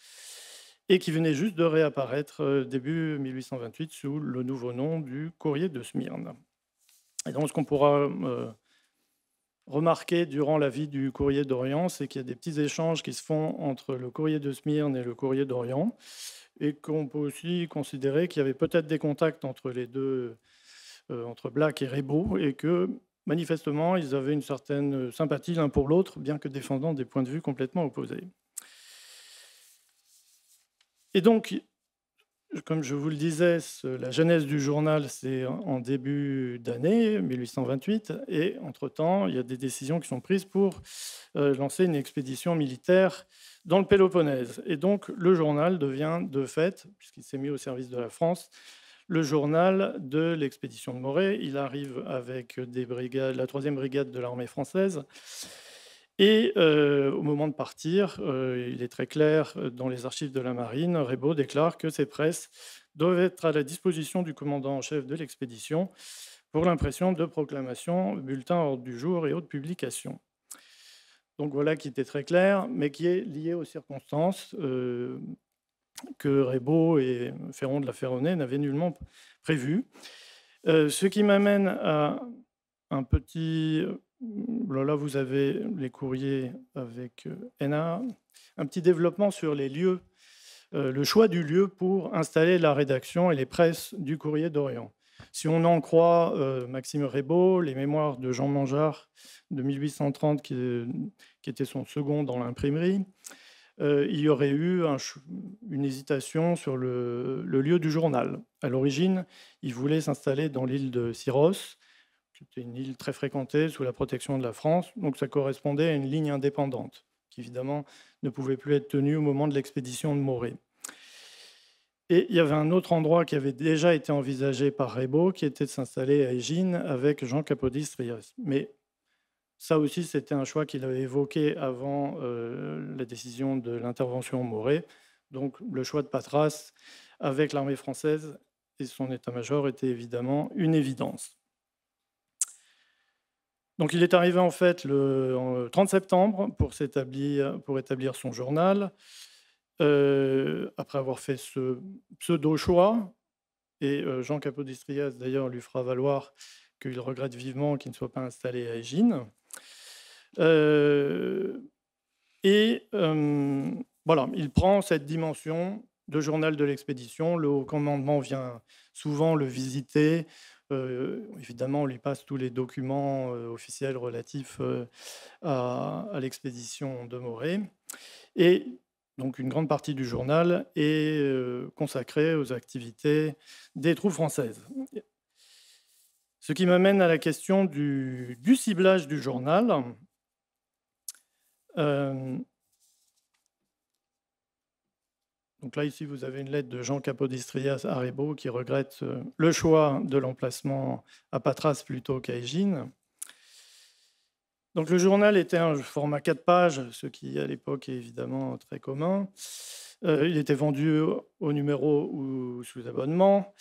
S5: et qui venait juste de réapparaître début 1828 sous le nouveau nom du Courrier de Smyrne. Et donc, ce qu'on pourra remarquer durant la vie du Courrier d'Orient, c'est qu'il y a des petits échanges qui se font entre le Courrier de Smyrne et le Courrier d'Orient, et qu'on peut aussi considérer qu'il y avait peut-être des contacts entre les deux, entre Black et Raybaud, et que manifestement, ils avaient une certaine sympathie l'un pour l'autre, bien que défendant des points de vue complètement opposés. Et donc, comme je vous le disais, la genèse du journal, c'est en début d'année 1828, et entre-temps, il y a des décisions qui sont prises pour lancer une expédition militaire dans le Péloponnèse. Et donc, le journal devient, de fait, puisqu'il s'est mis au service de la France, le journal de l'expédition de Morée. Il arrive avec des brigades, la 3e brigade de l'armée française. Et au moment de partir, il est très clair dans les archives de la marine, Raybaud déclare que ces presses doivent être à la disposition du commandant en chef de l'expédition pour l'impression de proclamations, bulletins ordre du jour et autres publications. Donc voilà qui était très clair, mais qui est lié aux circonstances que Raybaud et Féron de la Ferronnays n'avaient nullement prévues. Ce qui m'amène à un petit... Là, vous avez les courriers avec NA. Un petit développement sur les lieux, le choix du lieu pour installer la rédaction et les presses du Courrier d'Orient. Si on en croit Maxime Raybaud, les mémoires de Jean Mangeard de 1830, qui était son second dans l'imprimerie, il y aurait eu une hésitation sur le lieu du journal. À l'origine, il voulait s'installer dans l'île de Syros. C'était une île très fréquentée sous la protection de la France, donc ça correspondait à une ligne indépendante, qui évidemment ne pouvait plus être tenue au moment de l'expédition de Morée. Et il y avait un autre endroit qui avait déjà été envisagé par Raybaud, qui était de s'installer à Égine avec Jean Capodistrias. Mais ça aussi, c'était un choix qu'il avait évoqué avant la décision de l'intervention Morée. Donc le choix de Patras avec l'armée française et son état-major était évidemment une évidence. Donc il est arrivé en fait le 30 septembre pour établir son journal, après avoir fait ce pseudo-choix. Et Jean Capodistrias, d'ailleurs, lui fera valoir qu'il regrette vivement qu'il ne soit pas installé à Égine. Voilà, il prend cette dimension de journal de l'expédition. Le haut commandement vient souvent le visiter. Évidemment, on lui passe tous les documents officiels relatifs à l'expédition de Morée. Et donc, une grande partie du journal est consacrée aux activités des troupes françaises. Ce qui m'amène à la question du ciblage du journal. Donc là, ici, vous avez une lettre de Jean Capodistrias à Raybaud qui regrette le choix de l'emplacement à Patras plutôt qu'à Égine. Donc le journal était un format 4 pages, ce qui à l'époque est évidemment très commun. Il était vendu au numéro ou sous abonnement.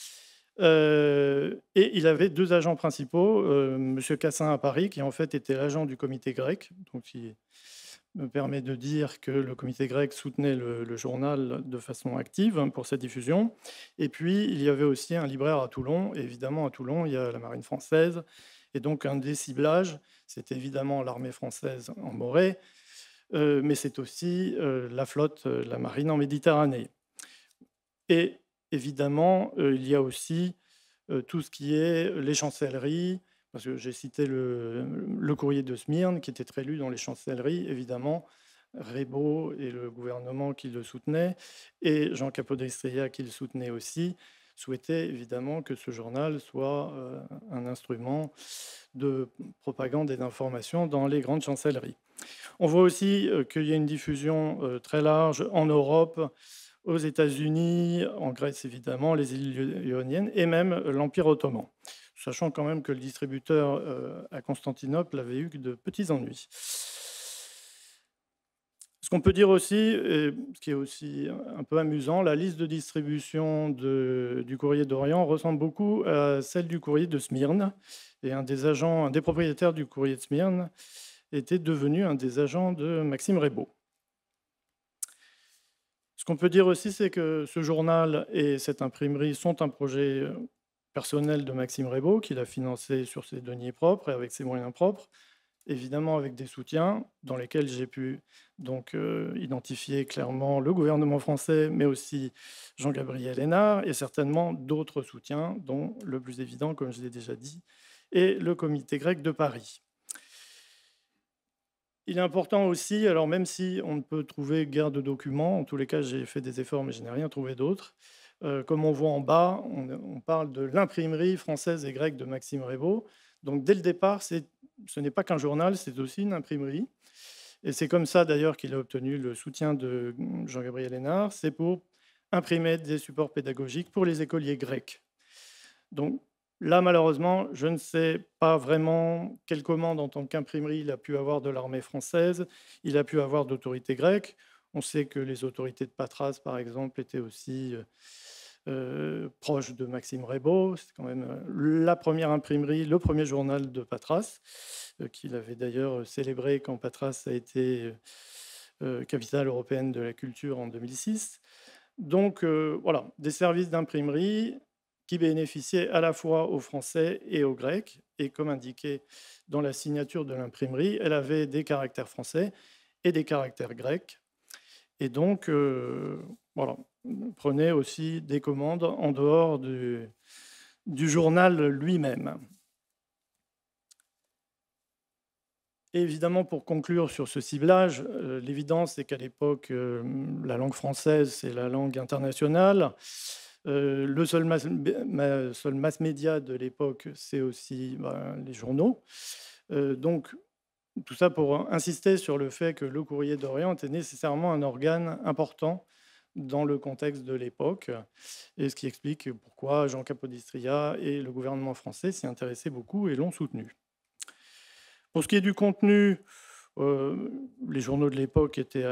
S5: Et il avait deux agents principaux, M. Cassin à Paris, qui en fait était l'agent du comité grec, donc qui me permet de dire que le comité grec soutenait le journal de façon active pour sa diffusion. Et puis, il y avait aussi un libraire à Toulon. Et évidemment, à Toulon, il y a la marine française. Et donc, un des ciblages, c'est évidemment l'armée française en Morée, mais c'est aussi la flotte, la marine en Méditerranée. Et évidemment, il y a aussi tout ce qui est les chancelleries, parce que j'ai cité le courrier de Smyrne, qui était très lu dans les chancelleries, évidemment, Raybaud et le gouvernement qui le soutenait, et Jean Capodistria qui le soutenait aussi, souhaitaient évidemment que ce journal soit un instrument de propagande et d'information dans les grandes chancelleries. On voit aussi qu'il y a une diffusion très large en Europe, aux États-Unis, en Grèce évidemment, les îles Ioniennes et même l'Empire ottoman, sachant quand même que le distributeur à Constantinople avait eu de petits ennuis. Ce qu'on peut dire aussi, et ce qui est aussi un peu amusant, la liste de distribution du courrier d'Orient ressemble beaucoup à celle du courrier de Smyrne. Et un des propriétaires du courrier de Smyrne était devenu un des agents de Maxime Raybaud. Ce qu'on peut dire aussi, c'est que ce journal et cette imprimerie sont un projet personnel de Maxime Raybaud, qu'il a financé sur ses deniers propres et avec ses moyens propres, évidemment avec des soutiens dans lesquels j'ai pu donc identifier clairement le gouvernement français, mais aussi Jean-Gabriel Hénard, et certainement d'autres soutiens, dont le plus évident, comme je l'ai déjà dit, est le comité grec de Paris. Il est important aussi, alors même si on ne peut trouver guère de documents, en tous les cas j'ai fait des efforts mais je n'ai rien trouvé d'autre, comme on voit en bas, on parle de l'imprimerie française et grecque de Maxime Raybaud. Donc dès le départ, ce n'est pas qu'un journal, c'est aussi une imprimerie. Et c'est comme ça d'ailleurs qu'il a obtenu le soutien de Jean-Gabriel Hénard, c'est pour imprimer des supports pédagogiques pour les écoliers grecs. Donc là, malheureusement, je ne sais pas vraiment quelle commande en tant qu'imprimerie il a pu avoir de l'armée française, il a pu avoir d'autorités grecques. On sait que les autorités de Patras, par exemple, étaient aussi proches de Maxime Raybaud. C'est quand même la première imprimerie, le premier journal de Patras, qu'il avait d'ailleurs célébré quand Patras a été capitale européenne de la culture en 2006. Donc voilà, des services d'imprimerie qui bénéficiait à la fois aux Français et aux Grecs. Et comme indiqué dans la signature de l'imprimerie, elle avait des caractères français et des caractères grecs. Et donc, voilà, prenait aussi des commandes en dehors du journal lui-même. Et évidemment, pour conclure sur ce ciblage, l'évidence est qu'à l'époque, la langue française, c'est la langue internationale. Le seul mass média de l'époque, c'est aussi les journaux. Donc, tout ça pour insister sur le fait que le Courrier d'Orient était nécessairement un organe important dans le contexte de l'époque, et ce qui explique pourquoi Jean Capodistria et le gouvernement français s'y intéressaient beaucoup et l'ont soutenu. Pour ce qui est du contenu, les journaux de l'époque étaient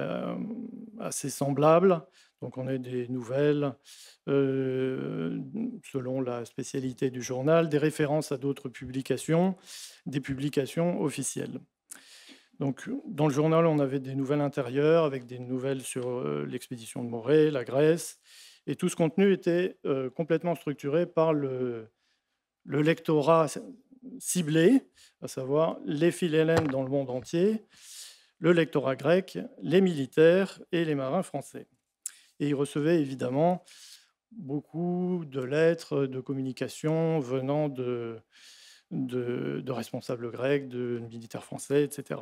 S5: assez semblables. Donc on a des nouvelles selon la spécialité du journal, des références à d'autres publications, des publications officielles. Donc, dans le journal, on avait des nouvelles intérieures avec des nouvelles sur l'expédition de Morée, la Grèce. Et tout ce contenu était complètement structuré par le lectorat ciblé, à savoir les philhellènes dans le monde entier, le lectorat grec, les militaires et les marins français. Et il recevait évidemment beaucoup de lettres, de communications venant de responsables grecs, de militaires français, etc.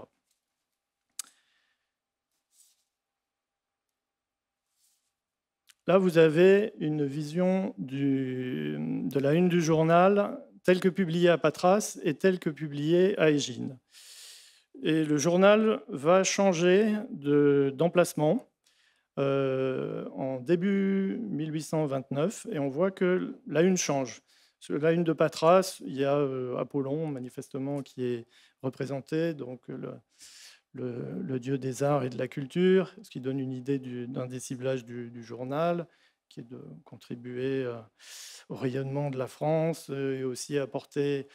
S5: Là, vous avez une vision de la une du journal telle que publiée à Patras et telle que publiée à Égine. Et le journal va changer d'emplacement en début 1829, et on voit que la une change. Sur la une de Patras, il y a Apollon, manifestement, qui est représenté, donc le dieu des arts et de la culture, ce qui donne une idée d'un des ciblages du journal, qui est de contribuer au rayonnement de la France et aussi apporter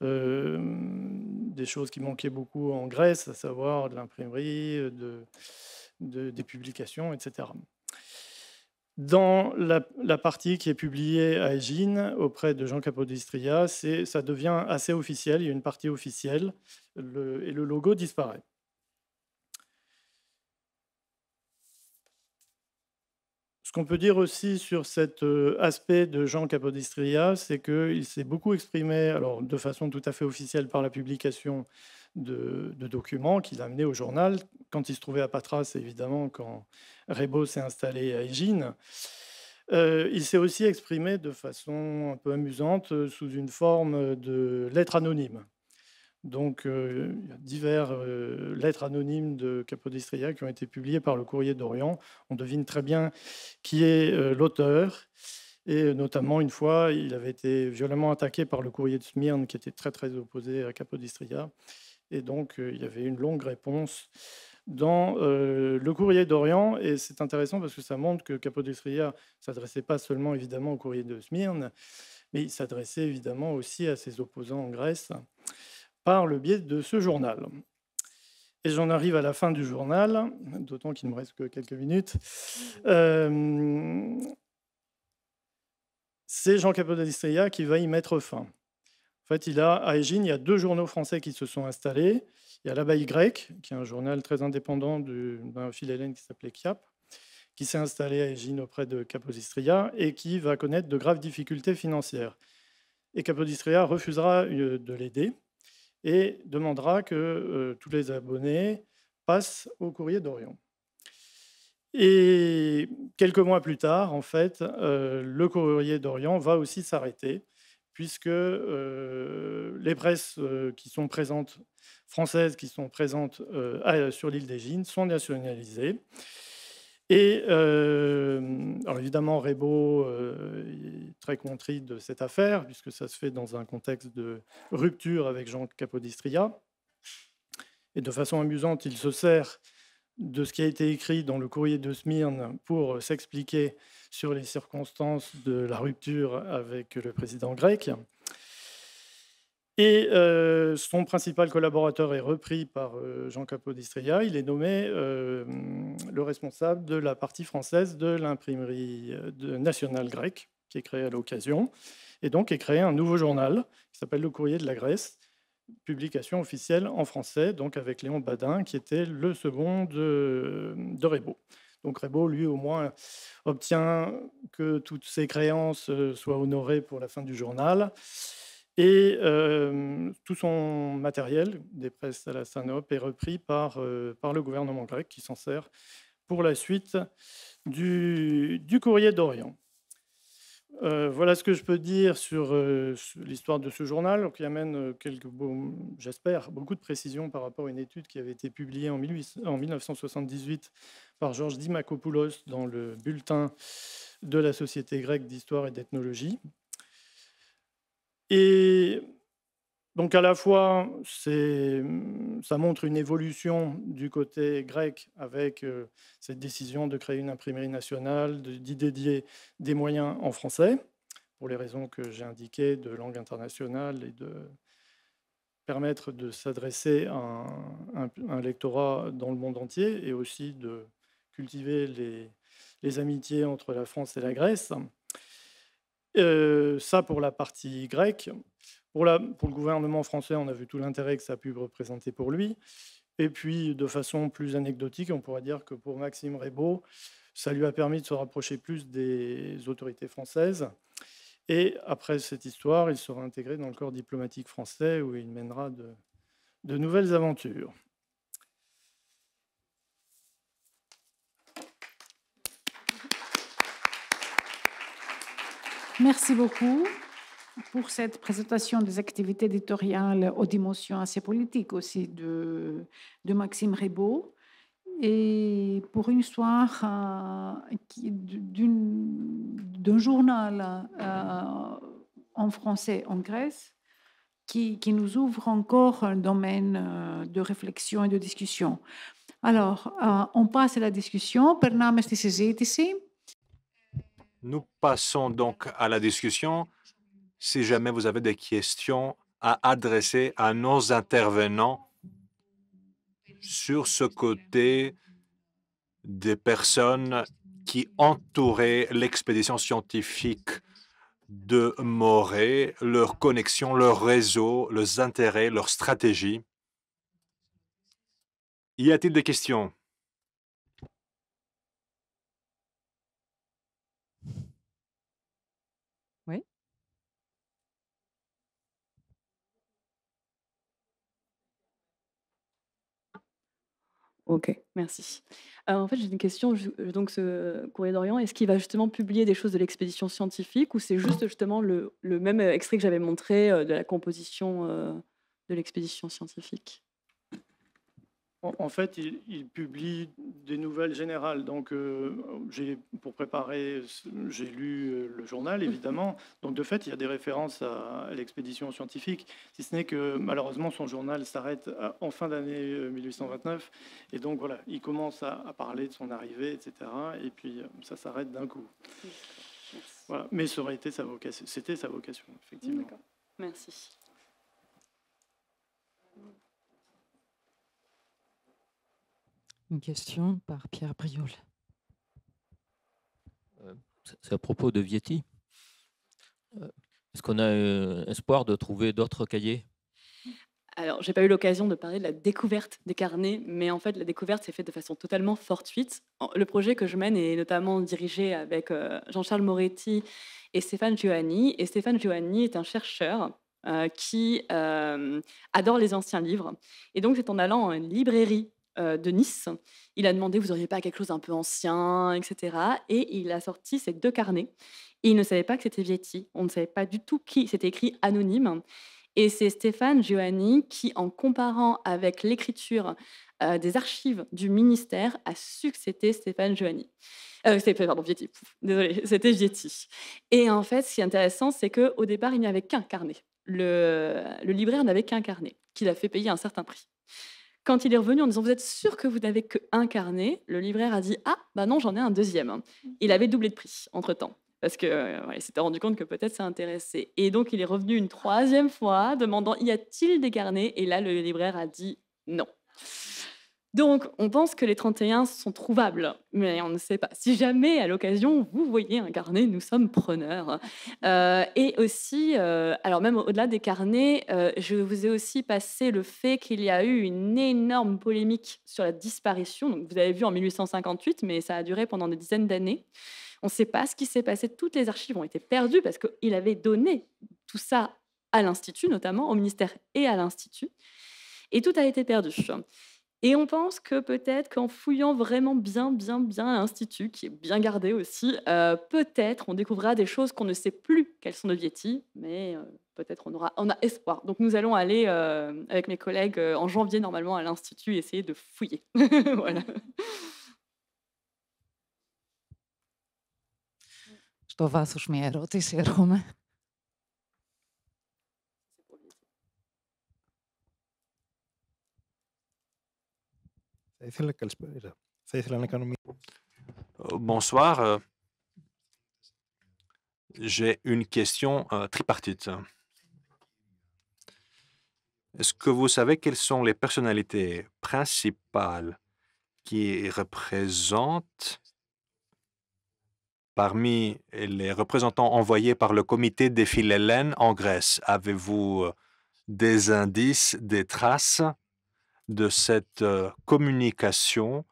S5: des choses qui manquaient beaucoup en Grèce, à savoir de l'imprimerie, des publications, etc. Dans la partie qui est publiée à Égine auprès de Jean Capodistria, ça devient assez officiel, il y a une partie officielle et le logo disparaît. Ce qu'on peut dire aussi sur cet aspect de Jean Capodistria, c'est qu'il s'est beaucoup exprimé, alors de façon tout à fait officielle par la publication de documents qu'il a amenés au journal, quand il se trouvait à Patras, évidemment, quand Raybaud s'est installé à Égine. Il s'est aussi exprimé de façon un peu amusante sous une forme de lettre anonyme. Donc, il y a diverses lettres anonymes de Capodistria qui ont été publiées par le Courrier d'Orient. On devine très bien qui est l'auteur. Et notamment, une fois, il avait été violemment attaqué par le Courrier de Smyrne, qui était très, très opposé à Capodistria. Et donc, il y avait une longue réponse dans le Courrier d'Orient. Et c'est intéressant parce que ça montre que Capodistria ne s'adressait pas seulement, évidemment, au Courrier de Smyrne, mais il s'adressait évidemment aussi à ses opposants en Grèce, par le biais de ce journal. Et j'en arrive à la fin du journal, d'autant qu'il ne me reste que quelques minutes. C'est Jean Capodistria qui va y mettre fin. En fait, à Égine, il y a 2 journaux français qui se sont installés. Il y a l'Abeille grecque, qui est un journal très indépendant d'un philhellène qui s'appelait Chiappe, qui s'est installé à Égine auprès de Capodistria et qui va connaître de graves difficultés financières. Et Capodistria refusera de l'aider et demandera que tous les abonnés passent au Courrier d'Orient. Et quelques mois plus tard, en fait, le Courrier d'Orient va aussi s'arrêter, puisque les presses qui sont présentes, françaises qui sont présentes sur l'île d'Égine, sont nationalisées. Et alors évidemment, Raybaud est très contrit de cette affaire, puisque ça se fait dans un contexte de rupture avec Jean Capodistria. Et de façon amusante, il se sert de ce qui a été écrit dans le Courrier de Smyrne pour s'expliquer sur les circonstances de la rupture avec le président grec. Et son principal collaborateur est repris par Jean Capodistria. Il est nommé le responsable de la partie française de l'imprimerie nationale grecque, qui est créée à l'occasion. Et donc est créé un nouveau journal qui s'appelle Le Courrier de la Grèce, publication officielle en français, donc avec Léon Badin, qui était le second de Raybaud. Donc Raybaud, lui, au moins, obtient que toutes ses créances soient honorées pour la fin du journal. Et tout son matériel, des presses à la Sinope, est repris par le gouvernement grec qui s'en sert pour la suite du Courrier d'Orient. Voilà ce que je peux dire sur l'histoire de ce journal, qui amène j'espère, beaucoup de précisions par rapport à une étude qui avait été publiée en 1978 par Georges Dimakopoulos dans le bulletin de la Société grecque d'histoire et d'ethnologie. Et donc à la fois, ça montre une évolution du côté grec avec cette décision de créer une imprimerie nationale, d'y dédier des moyens en français, pour les raisons que j'ai indiquées, de langue internationale et de permettre de s'adresser à un lectorat dans le monde entier et aussi de cultiver les amitiés entre la France et la Grèce. Ça pour la partie grecque. Pour le gouvernement français, on a vu tout l'intérêt que ça a pu représenter pour lui. Et puis, de façon plus anecdotique, on pourrait dire que pour Maxime Raybaud, ça lui a permis de se rapprocher plus des autorités françaises. Et après cette histoire, il sera intégré dans le corps diplomatique français où il mènera de nouvelles aventures.
S1: Merci beaucoup pour cette présentation des activités éditoriales aux dimensions assez politiques aussi de Maxime Raybaud. Et pour une histoire d'un journal en français en Grèce qui nous ouvre encore un domaine de réflexion et de discussion. Alors, on passe à la discussion. Περνάμε στη συζήτηση.
S6: Nous passons donc à la discussion. Si jamais vous avez des questions à adresser à nos intervenants sur ce côté des personnes qui entouraient l'expédition scientifique de Morée, leurs connexions, leurs réseaux, leurs intérêts, leurs stratégies. Y a-t-il des questions?
S4: Oui. Ok, merci. En fait, j'ai une question. Donc, ce Courrier d'Orient, est-ce qu'il va justement publier des choses de l'expédition scientifique ou c'est juste justement le même extrait que j'avais montré de la composition de l'expédition scientifique?
S5: En fait, il publie des nouvelles générales. Donc, pour préparer, j'ai lu le journal, évidemment. Donc, de fait, il y a des références à l'expédition scientifique, si ce n'est que malheureusement, son journal s'arrête en fin d'année 1829. Et donc, voilà, il commence à parler de son arrivée, etc. Et puis, ça s'arrête d'un coup. Voilà. Mais ça aurait été sa vocation. C'était sa vocation, effectivement.
S4: D'accord. Merci.
S7: Une question par Pierre Briol.
S8: C'est à propos de Vietti. Est-ce qu'on a espoir de trouver d'autres cahiers?
S4: Alors, j'ai pas eu l'occasion de parler de la découverte des carnets, mais en fait, la découverte s'est faite de façon totalement fortuite. Le projet que je mène est notamment dirigé avec Jean-Charles Moretti et Stéphane Giovanni. Et Stéphane Giovanni est un chercheur qui adore les anciens livres. Et donc, c'est en allant à une librairie de Nice. Il a demandé, vous n'auriez pas quelque chose d'un peu ancien, etc. Et il a sorti ces 2 carnets. Et il ne savait pas que c'était Vietti. On ne savait pas du tout qui. C'était écrit anonyme. Et c'est Stéphane Giovanni qui, en comparant avec l'écriture des archives du ministère, a su que c'était Stéphane Giovanni. Pardon, Vietti. Désolée, c'était Vietti. Et en fait, ce qui est intéressant, c'est qu'au départ, il n'y avait qu'un carnet. Le libraire n'avait qu'un carnet, qu'il a fait payer un certain prix. Quand il est revenu en disant « Vous êtes sûr que vous n'avez qu'un carnet ?» Le libraire a dit « Ah, bah non, j'en ai un deuxième. » Il avait doublé de prix entre-temps, parce qu'il s'était rendu compte que peut-être ça intéressait. Et donc, il est revenu une 3e fois, demandant « Y a-t-il des carnets ?» Et là, le libraire a dit « Non. » Donc, on pense que les 31 sont trouvables, mais on ne sait pas. Si jamais, à l'occasion, vous voyez un carnet, nous sommes preneurs. Et aussi, alors même au-delà des carnets, je vous ai aussi passé le fait qu'il y a eu une énorme polémique sur la disparition. Donc, vous avez vu en 1858, mais ça a duré pendant des dizaines d'années. On ne sait pas ce qui s'est passé. Toutes les archives ont été perdues parce qu'il avait donné tout ça à l'Institut, notamment au ministère et à l'Institut. Et tout a été perdu. Et on pense que peut-être qu'en fouillant vraiment bien à l'Institut, qui est bien gardé aussi, peut-être on découvrira des choses qu'on ne sait plus qu'elles sont de Vietti, mais peut-être on a espoir. Donc nous allons aller avec mes collègues en janvier normalement à l'Institut essayer de fouiller. Voilà.
S7: Στο βάθος μια ερώτηση έρχομαι.
S6: Bonsoir. J'ai une question tripartite. Est-ce que vous savez quelles sont les personnalités principales qui représentent parmi les représentants envoyés par le comité des Philhellènes en Grèce? Avez-vous des indices, des traces de cette communication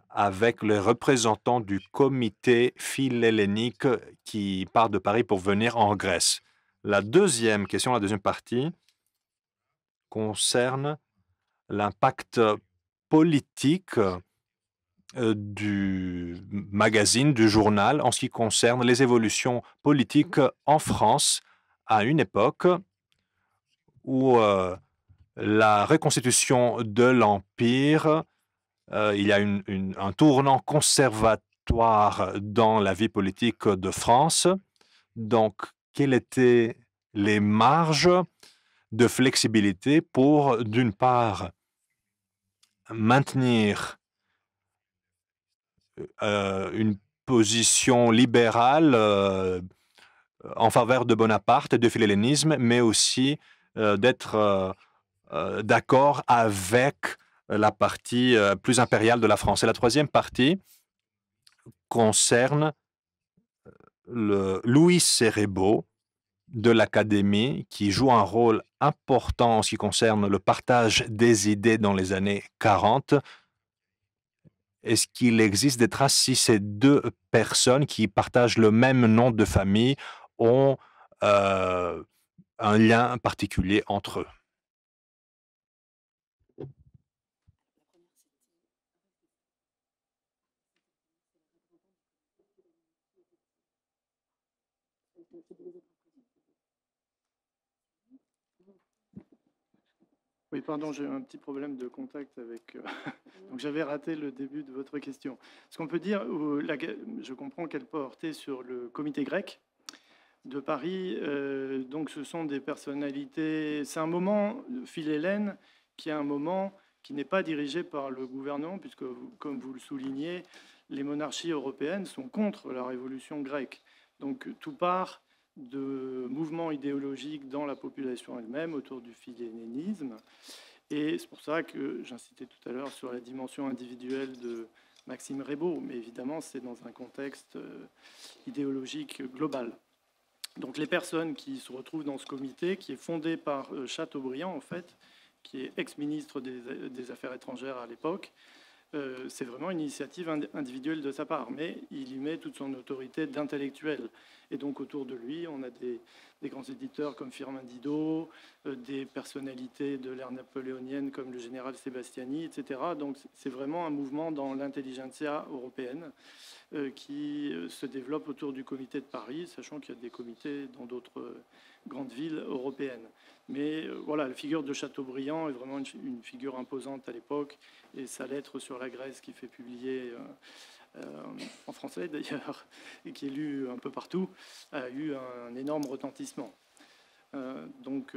S6: avec les représentants du comité philhellénique qui part de Paris pour venir en Grèce? La deuxième question, la deuxième partie, concerne l'impact politique du magazine, du journal, en ce qui concerne les évolutions politiques en France à une époque où la reconstitution de l'Empire, il y a un tournant conservatoire dans la vie politique de France. Donc, quelles étaient les marges de flexibilité pour, d'une part, maintenir une position libérale en faveur de Bonaparte et de philhellénisme, mais aussi d'être d'accord avec la partie plus impériale de la France. Et la troisième partie concerne Louis Cerebeau de l'Académie, qui joue un rôle important en ce qui concerne le partage des idées dans les années 40. Est-ce qu'il existe des traces si ces deux personnes qui partagent le même nom de famille ont un lien particulier entre eux?
S5: Oui, pardon, j'ai eu un petit problème de contact avec... donc j'avais raté le début de votre question. Ce qu'on peut dire, je comprends qu'elle portait sur le comité grec de Paris. Donc ce sont des personnalités... C'est un moment, Philhellène, qui est un moment qui n'est pas dirigé par le gouvernement, puisque, comme vous le soulignez, les monarchies européennes sont contre la révolution grecque. Donc tout part de mouvements idéologiques dans la population elle-même autour du philhellénisme. Et c'est pour ça que j'insistais tout à l'heure sur la dimension individuelle de Maxime Rebaud, mais évidemment c'est dans un contexte idéologique global. Donc les personnes qui se retrouvent dans ce comité, qui est fondé par Chateaubriand en fait, qui est ex-ministre des Affaires étrangères à l'époque, c'est vraiment une initiative individuelle de sa part, mais il y met toute son autorité d'intellectuel. Et donc autour de lui, on a des grands éditeurs comme Firmin Didot, des personnalités de l'ère napoléonienne comme le général Sébastiani, etc. Donc c'est vraiment un mouvement dans l'intelligentsia européenne qui se développe autour du comité de Paris, sachant qu'il y a des comités dans d'autres grandes villes européennes. Mais voilà, la figure de Chateaubriand est vraiment une figure imposante à l'époque, et sa lettre sur la Grèce qui fait publier en français d'ailleurs, et qui est lu un peu partout, a eu un énorme retentissement. Donc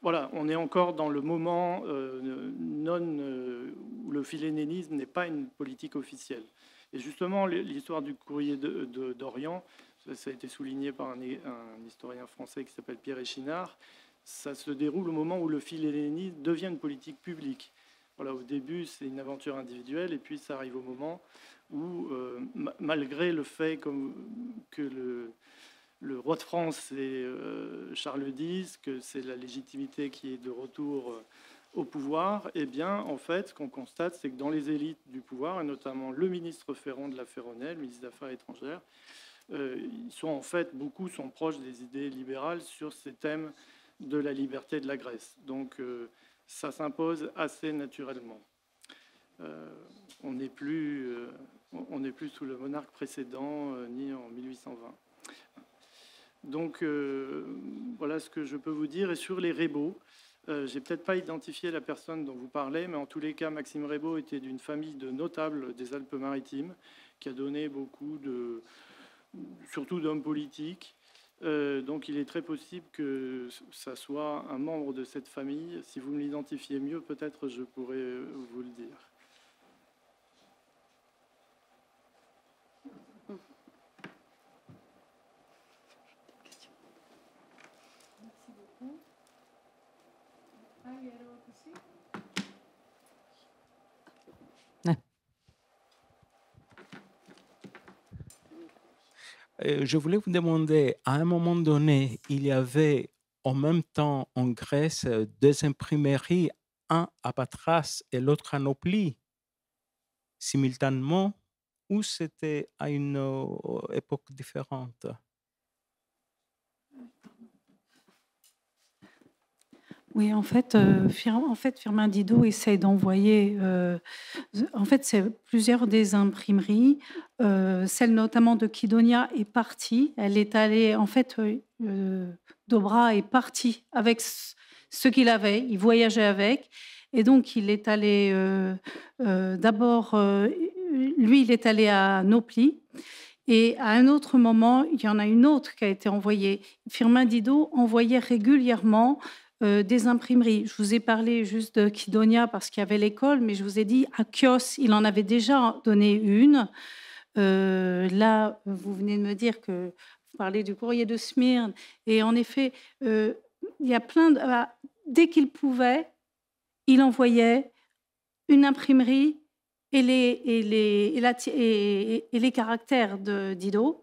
S5: voilà, on est encore dans le moment où le philhellénisme n'est pas une politique officielle. Et justement, l'histoire du courrier d'Orient, ça a été souligné par un historien français qui s'appelle Pierre Échinard, ça se déroule au moment où le philhellénisme devient une politique publique. Voilà, au début, c'est une aventure individuelle, et puis ça arrive au moment où, malgré le fait que le roi de France et Charles X, que c'est la légitimité qui est de retour au pouvoir, eh bien, en fait, ce qu'on constate, c'est que dans les élites du pouvoir, et notamment le ministre Ferrand de la Ferronnaise, ministre des Affaires étrangères, ils sont en fait, beaucoup sont proches des idées libérales sur ces thèmes de la liberté de la Grèce. Donc, ça s'impose assez naturellement. On n'est plus sous le monarque précédent, ni en 1820. Donc, voilà ce que je peux vous dire. Et sur les Rebaud, j'ai peut-être pas identifié la personne dont vous parlez, mais en tous les cas, Maxime Rebaud était d'une famille de notables des Alpes-Maritimes, qui a donné beaucoup surtout d'hommes politiques. Donc il est très possible que ça soit un membre de cette famille. Si vous me l'identifiez mieux, peut-être je pourrais vous le dire.
S1: Merci beaucoup.
S9: Je voulais vous demander, à un moment donné, il y avait en même temps en Grèce deux imprimeries, un à Patras et l'autre à Nauplie, simultanément, ou c'était à une époque différente?
S3: Oui, en fait, Firmin Didot essaie d'envoyer. En fait, c'est plusieurs des imprimeries. Celle notamment de Kydonia est partie. Elle est allée. En fait, Dobra est parti avec ce qu'il avait. Il voyageait avec. Et donc, il est allé. D'abord, lui, il est allé à Nauplie. Et à un autre moment, il y en a une autre qui a été envoyée. Firmin Didot envoyait régulièrement des imprimeries. Je vous ai parlé juste de Kydonia parce qu'il y avait l'école, mais je vous ai dit à Chios, il en avait déjà donné une. Là, vous venez de me dire que vous parlez du courrier de Smyrne. Et en effet, il y a plein de... dès qu'il pouvait, il envoyait une imprimerie et les caractères de Didot.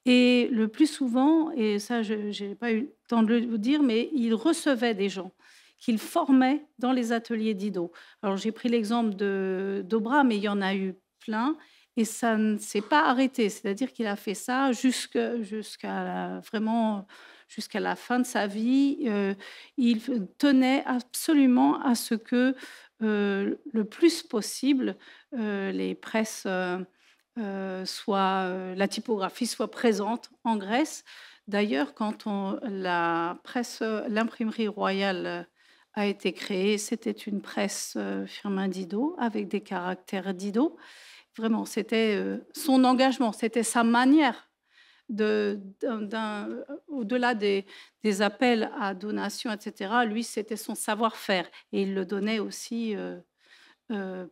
S3: Et le plus souvent, et ça, je n'ai pas eu le temps de le dire, mais il recevait des gens qu'il formait dans les ateliers Didot. Alors, j'ai pris l'exemple d'Aubra, mais il y en a eu plein. Et ça ne s'est pas arrêté. C'est-à-dire qu'il a fait ça vraiment jusqu'à la fin de sa vie. Il tenait absolument à ce que le plus possible les presses la typographie soit présente en Grèce. D'ailleurs, quand l'imprimerie royale a été créée, c'était une presse Firmin Didot avec des caractères Didot. Vraiment, c'était son engagement, c'était sa manière au-delà des appels à donation, etc. Lui, c'était son savoir-faire et il le donnait aussi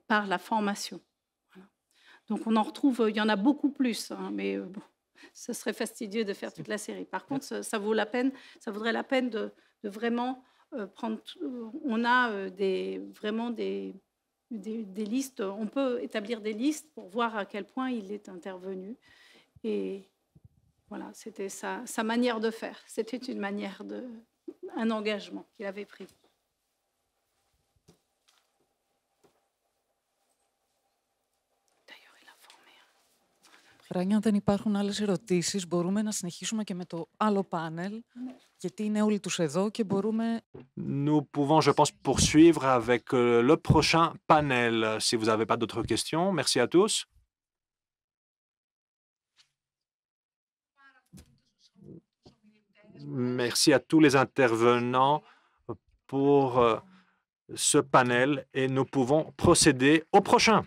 S3: par la formation. Voilà. Donc, on en retrouve, il y en a beaucoup plus, hein, mais bon, ce serait fastidieux de faire toute la série. Par contre, ça vaudrait la peine de vraiment prendre. On a vraiment des listes, on peut établir des listes pour voir à quel point il est intervenu. Et voilà, c'était sa manière de faire. C'était un engagement qu'il avait pris. D'ailleurs, il a formé.
S7: Ράνια, αν δεν υπάρχουν άλλες ερωτήσεις, μπορούμε να συνεχίσουμε και με το άλλο πάνελ, γιατί είναι όλοι τους εδώ και μπορούμε...
S6: Nous pouvons, je pense, poursuivre avec le prochain panel. Si vous n'avez pas d'autres questions, merci à tous. Merci à tous les intervenants pour ce panel et nous pouvons procéder au prochain.